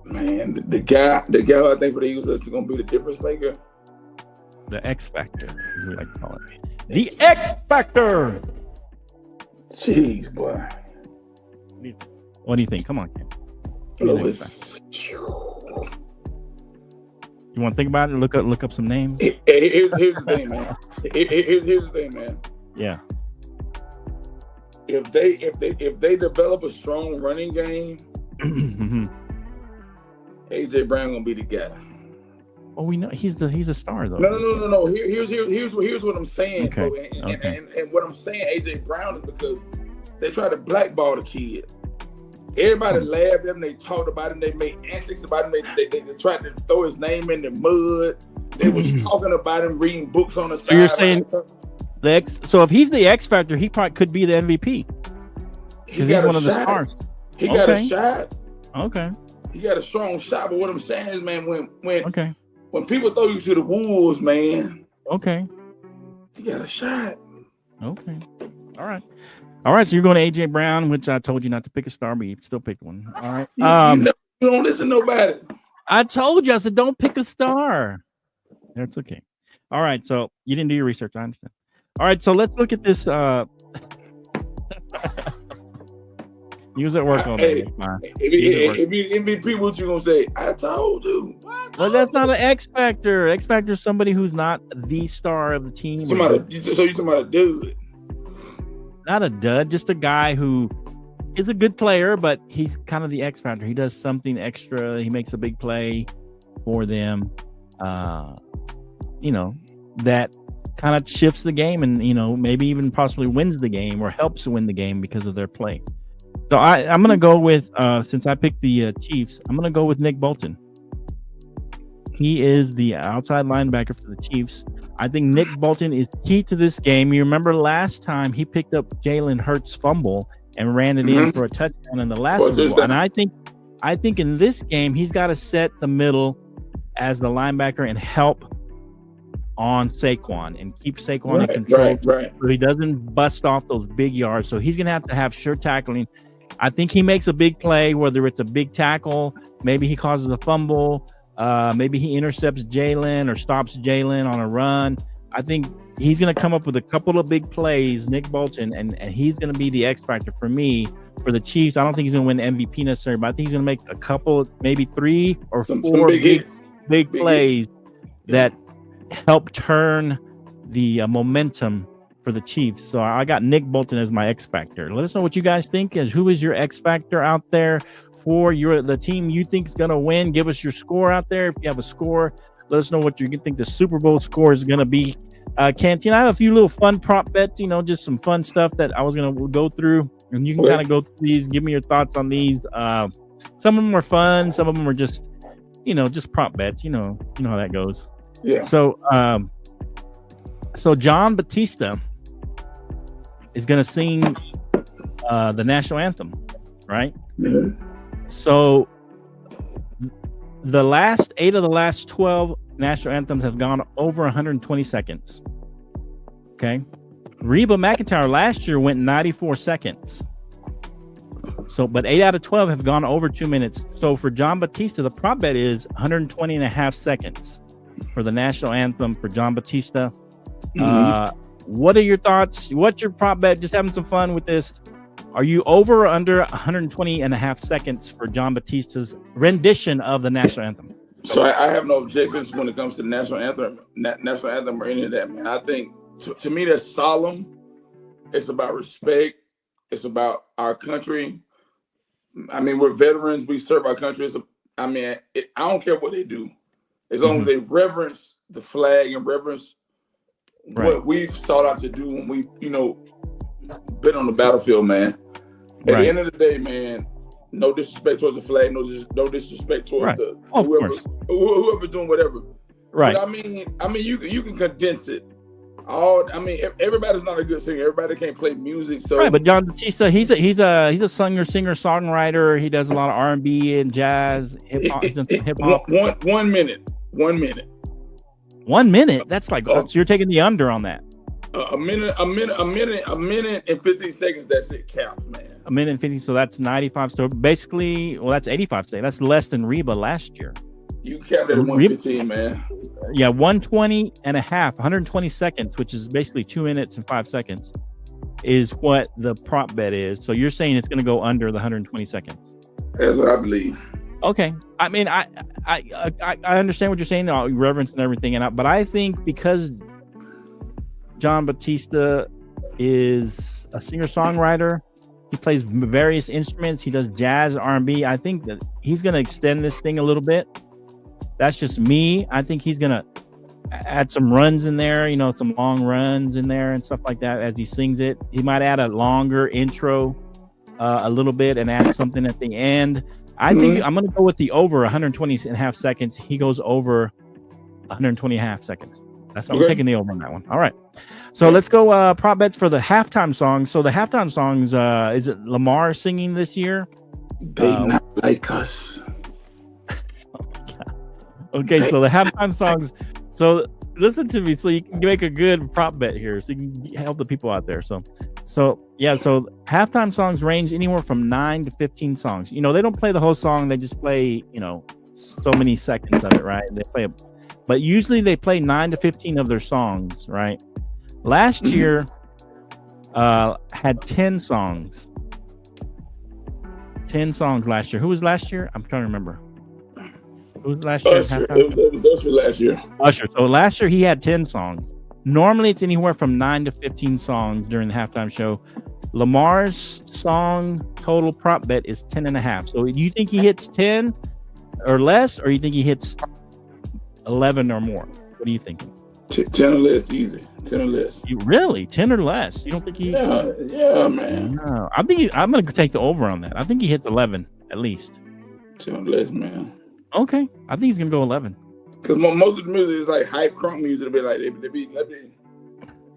man, the guy I think for the Eagles that's going to be the difference maker. The X factor, as we like to call it. The X factor. Jeez, boy. What do you think? Come on, Ken. You want to think about it? Look up some names. Here's the thing, man. Here's the thing, man. Yeah. If they develop a strong running game, AJ Brown gonna be the guy. Well, we know he's a star though. No. Here's what I'm saying, Okay. bro. And what I'm saying, AJ Brown, is because they try to blackball the kid. Everybody laughed at him. They talked about him. They made antics about him. They tried to throw his name in the mud. They was talking about him, reading books on the side. So you're saying so if he's the X Factor, he probably could be the MVP. He's one of the stars. He got a shot. Okay. He got a strong shot. But what I'm saying is, man, when people throw you to the wolves, man. Okay. He got a shot. Okay. All right. So you're going to AJ Brown, which I told you not to pick a star, but you still picked one. All right. You don't listen to nobody. I told you. I said don't pick a star. That's okay. All right. So you didn't do your research. I understand. All right. So let's look at this. You was at work all day. If you MVP, what you gonna say? I told you. Well, that's not an X Factor. X Factor is somebody who's not the star of the team. So you talking about a dude? Not a dud, just a guy who is a good player, but he's kind of the X Factor. He does something extra. He makes a big play for them. That kind of shifts the game, and maybe even possibly wins the game or helps win the game because of their play. So I'm going to go with, since I picked the Chiefs, I'm going to go with Nick Bolton. He is the outside linebacker for the Chiefs. I think Nick Bolton is key to this game. You remember last time he picked up Jalen Hurts' fumble and ran it in for a touchdown in the last Super Bowl. And I think in this game, he's got to set the middle as the linebacker and help on Saquon and keep Saquon in control so he doesn't bust off those big yards. So he's going to have sure tackling. I think he makes a big play, whether it's a big tackle, maybe he causes a fumble, maybe he intercepts Jalen or stops Jalen on a run. I think he's going to come up with a couple of big plays, Nick Bolton, and he's going to be the X Factor for me. For the Chiefs, I don't think he's going to win MVP necessarily, but I think he's going to make a couple, maybe 3 or 4 big plays that help turn the momentum for the Chiefs. So I got Nick Bolton as my X Factor. Let us know what you guys think. Who is your X Factor out there for the team you think is going to win? Give us your score out there. If you have a score, let us know what you think the Super Bowl score is going to be. Canteen, I have a few little fun prop bets, just some fun stuff that I was going to go through, and you can kind of go through these. Give me your thoughts on these. Some of them are fun. Some of them are just prop bets. You know how that goes. Yeah. So John Batista is going to sing the national anthem, right? Mm-hmm. So the last 8 of the last 12 national anthems have gone over 120 seconds. Okay. Reba McEntire last year went 94 seconds. So, but 8 out of 12 have gone over 2 minutes. So for John Batista, the prop bet is 120 and a half seconds for the national anthem for John Batista. Mm-hmm. What are your thoughts? What's your prop bet? Just having some fun with this. Are you over or under 120 and a half seconds for John Batista's rendition of the national anthem? So I have no objections when it comes to the national anthem or any of that, man. I think to me that's solemn. It's about respect. It's about our country. I mean, we're veterans. We serve our country. I don't care what they do, as long as they reverence the flag and reverence what we've sought out to do when we, been on the battlefield, man. At the end of the day, man, no disrespect towards the flag, no disrespect towards the whoever doing whatever. Right. But I mean, you can condense it. Everybody's not a good singer. Everybody can't play music. So right, but John Batista, he's a singer, songwriter. He does a lot of R&B and jazz, hip hop. 1 minute. 1 minute. That's like so you're taking the under on that. A minute and 15 seconds. That's it. Counts, man. A minute and 50. So that's 95. So basically, that's 85 seconds. That's less than Reba last year. You count that at 115, man. Yeah, 120 and a half, 120 seconds, which is basically 2 minutes and 5 seconds, is what the prop bet is. So you're saying it's going to go under the 120 seconds. That's what I believe. Okay. I mean, I understand what you're saying, reverence and everything, but I think because John Batista is a singer-songwriter, he plays various instruments, he does jazz, R&B, I think that he's going to extend this thing a little bit. That's just me. I think he's gonna add some runs in there, some long runs in there and stuff like that as he sings it. He might add a longer intro a little bit and add something at the end. I think I'm going to go with the over 120 and a half seconds. He goes over 120 and a half seconds. That's I'm taking the over on that one. All right. So let's go prop bets for the halftime songs. So the halftime songs, is it Lamar singing this year? They not like us. Okay, so the halftime songs. So listen to me, so you can make a good prop bet here, so you can help the people out there. So halftime songs range anywhere from 9 to 15 songs. They don't play the whole song; they just play, so many seconds of it, right? They play, but usually they play 9 to 15 of their songs, right? Last year, had 10 songs. 10 songs last year. Who was last year? I'm trying to remember. Who was last year? It was Usher last year. Usher. So last year he had 10 songs. Normally it's anywhere from 9 to 15 songs during the halftime show. Lamar's song total prop bet is 10 and a half. So do you think he hits 10 or less, or you think he hits 11 or more? What are you thinking? 10 or less, easy. 10 or less. You really? 10 or less? You don't think he? Yeah, man. No, I'm going to take the over on that. I think he hits 11 at least. 10 or less, man. Okay, I think he's going to go 11. Because most of the music is like hype crunk music. They be like,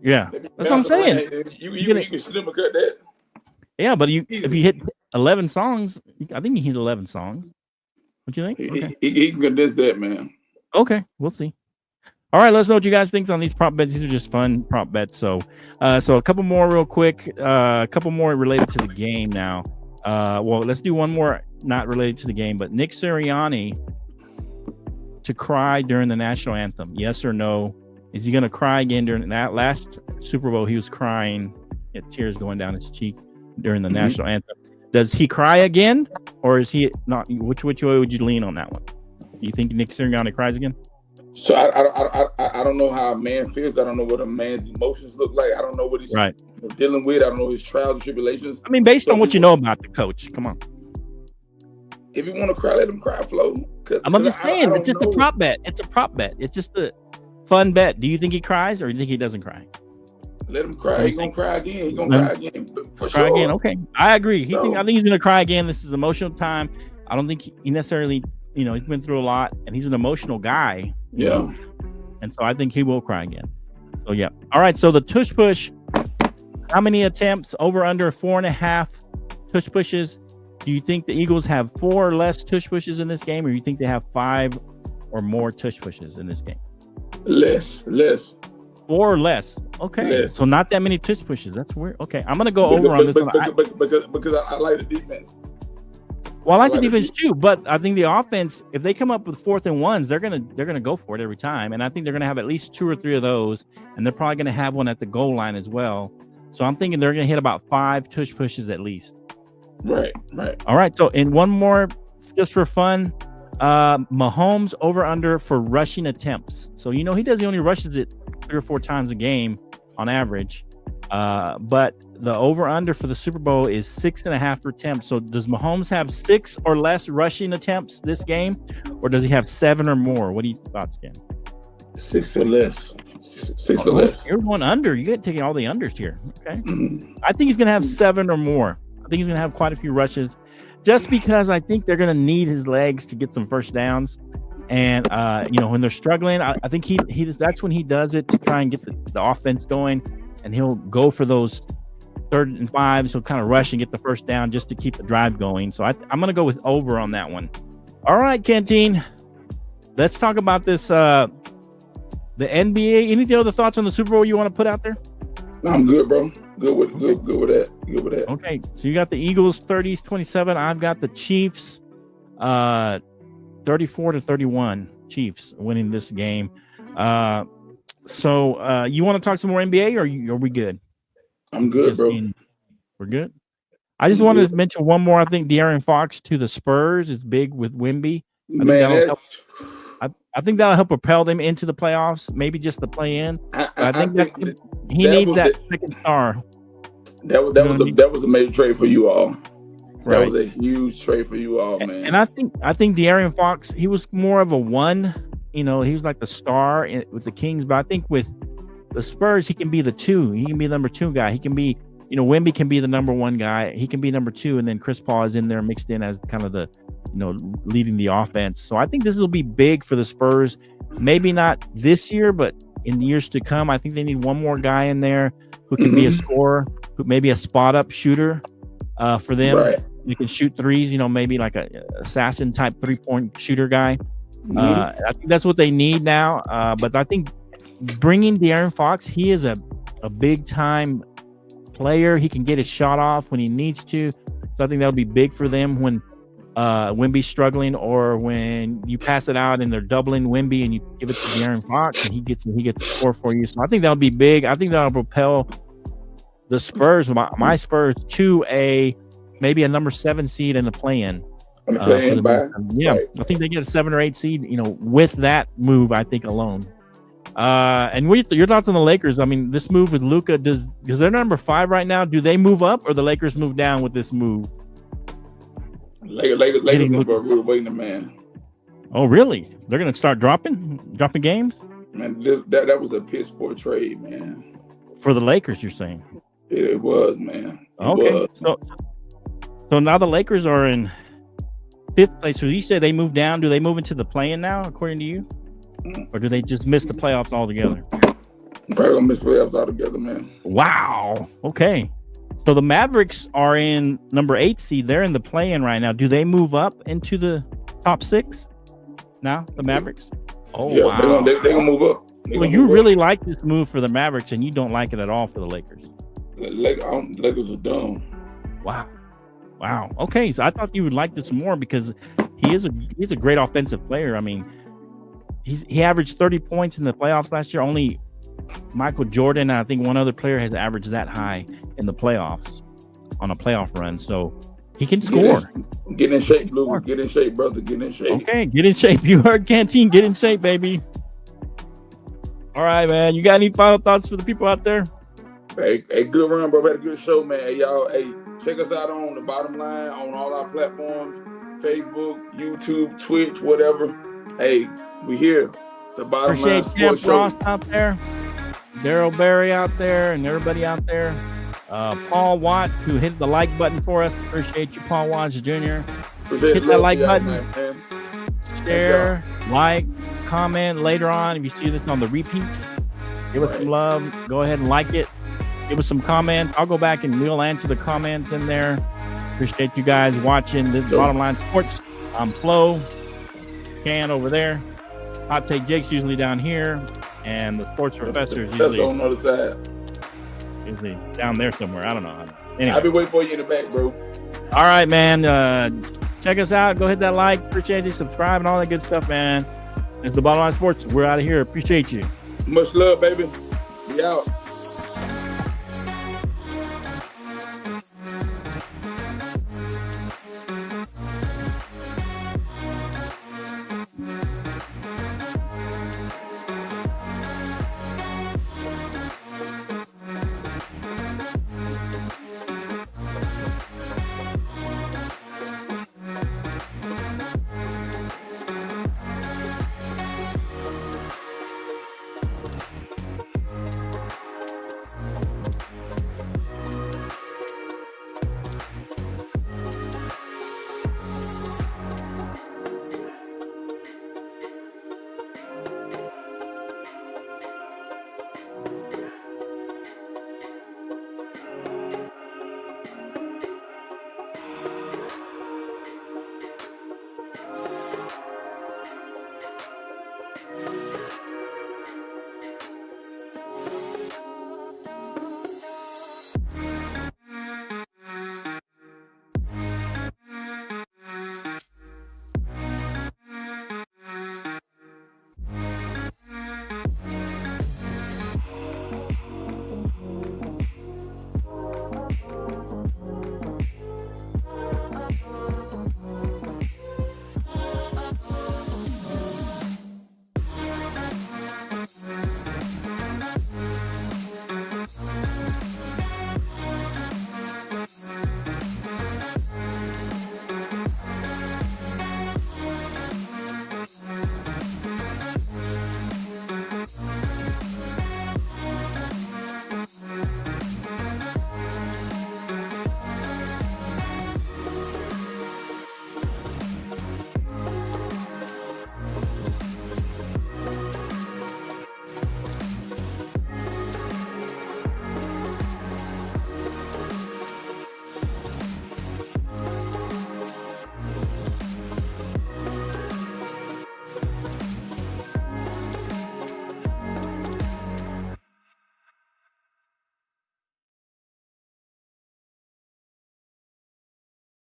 yeah, that's what I'm saying. You can slim and cut that. Yeah, but if you hit 11 songs, I think you hit 11 songs. What you think? Okay. He can condense that, man. Okay, we'll see. All right, let us know what you guys think on these prop bets. These are just fun prop bets. So a couple more real quick. A couple more related to the game now. Well, let's do one more not related to the game, but Nick Sirianni to cry during the national anthem. Yes or no? Is he going to cry again during that last Super Bowl? He was crying, tears going down his cheek during the national anthem. Does he cry again, or is he not? Which way would you lean on that one? Do you think Nick Sirianni cries again? So I don't know how a man feels. I don't know what a man's emotions look like. I don't know what he's dealing with. I don't know his trials and tribulations. I mean, based on what you know about the coach, come on. If you want to cry, let him cry, Flo. I'm just saying, it's just a prop bet. It's a prop bet. It's just a fun bet. Do you think he cries, or do you think he doesn't cry? Let him cry. He's gonna cry again. He's gonna cry again. For cry sure. Again. Okay, I agree. I think he's gonna cry again. This is emotional time. I don't think he necessarily, he's been through a lot, and he's an emotional guy. You know? And so I think he will cry again. So yeah. All right. So the tush push. How many attempts? Over under 4.5 tush pushes. Do you think the Eagles have 4 or less tush pushes in this game, or you think they have 5 or more tush pushes in this game? Less. 4 or less. Okay. Less. So not that many tush pushes. That's weird. Okay. I'm gonna go over on this one. Because I like the defense. Well, I like the defense too, but I think the offense, if they come up with 4th and 1s, they're gonna go for it every time, and I think they're gonna have at least 2 or 3 of those, and they're probably gonna have one at the goal line as well. So I'm thinking they're gonna hit about 5 tush pushes at least. Right. All right. So in one more, just for fun, Mahomes over under for rushing attempts. So he only rushes it 3 or 4 times a game on average. But the over-under for the Super Bowl is 6.5 attempts. So does Mahomes have 6 or less rushing attempts this game, or does he have 7 or more? What do you thoughts, Ken? 6 or less. 6 or less. You're going under. You got to take all the unders here. Okay. I think he's going to have 7 or more. I think he's going to have quite a few rushes, just because I think they're going to need his legs to get some first downs. And when they're struggling, I think that's when he does it to try and get the offense going. And he'll go for those 3rd and 5s. He'll kind of rush and get the first down just to keep the drive going. So I'm going to go with over on that one. All right, Canteen. Let's talk about this, the NBA. Any other thoughts on the Super Bowl you want to put out there? I'm good, bro. Good with that. Okay, so you got the Eagles 30-27. I've got the Chiefs 34-31. Chiefs winning this game. So you want to talk some more NBA, or are we good? I'm good, bro. We're good. I just wanted to mention one more. I think De'Aaron Fox to the Spurs is big with Wemby. I think that'll help propel them into the playoffs, maybe just the play-in. I think he needs that second star. That was a major trade for you all. That was a huge trade for you all, man. And I think De'Aaron Fox, he was more of a one. You know, he was like the star with the Kings, but I think with the Spurs, he can be the two. He can be the number 2 guy. He can be, you know, Wemby can be the number 1 guy. He can be number 2, and then Chris Paul is in there mixed in as kind of the, you know, leading the offense. So I think this will be big for the Spurs. Maybe not this year, but in years to come. I think they need one more guy in there who can be a scorer, who maybe a spot up shooter for them. Right. You can shoot threes, you know, maybe like a assassin type 3-point shooter guy. I think that's what they need now. But I think bringing De'Aaron Fox, he is a big time player. He can get his shot off when he needs to. So I think that'll be big for them when Wemby's struggling, or when you pass it out and they're doubling Wemby and you give it to De'Aaron Fox and he gets a score for you. So I think that'll be big. I think that'll propel the Spurs, my Spurs, to maybe a number 7 seed in the play-in. Right. I think they get a 7 or 8 seed, you know, with that move, I think, alone. And what are your thoughts on the Lakers? I mean, this move with Luka, because they're number 5 right now. Do they move up, or the Lakers move down with this move? Lakers in for a rude awakening, man. Oh, really? They're going to start dropping games? Man, that was a piss poor trade, man. For the Lakers, you're saying? It was, man. Okay. So now the Lakers are in 5th place. So you said they moved down. Do they move into the play-in now, according to you? Or do they just miss the playoffs altogether? Probably gonna miss playoffs altogether, man. Wow. Okay. So the Mavericks are in number 8 seed. They're in the play-in right now. Do they move up into the top 6 now, the Mavericks? Oh, yeah, wow. They're gonna move up. Well, you really like this move for the Mavericks, and you don't like it at all for the Lakers. Lakers are dumb. Wow. Okay, so I thought you would like this more because he's a great offensive player. I mean, he averaged 30 points in the playoffs last year. Only Michael Jordan and I think one other player has averaged that high in the playoffs on a playoff run. So he can score. Get in shape, Luka. Get in shape, brother. Get in shape. Okay, get in shape. You heard Canteen. Get in shape, baby. All right, man. You got any final thoughts for the people out there? Hey, good run, bro. We had a good show, man. Hey, y'all. Hey, check us out on The Bottom Line on all our platforms: Facebook, YouTube, Twitch, whatever. Hey, we here. The Bottom Line Sports Show. Ross out there, Daryl Berry out there, and everybody out there. Paul Watts, who hit the like button for us. Appreciate you, Paul Watts Jr. Hit that like button. Man. Share, like, comment later on. If you see this on the repeat, give us some love. Go ahead and like it. Give us some comments. I'll go back and we'll answer the comments in there. Appreciate you guys watching this Bottom Line Sports. I'm Flo. Can over there. Hot Take Jake's usually down here. And the Sports Professor is usually on the other side. Usually down there somewhere. I don't know. Anyway. I'll be waiting for you in the back, bro. All right, man. Check us out. Go hit that like. Appreciate you. Subscribe and all that good stuff, man. It's the Bottom Line Sports. We're out of here. Appreciate you. Much love, baby. We out.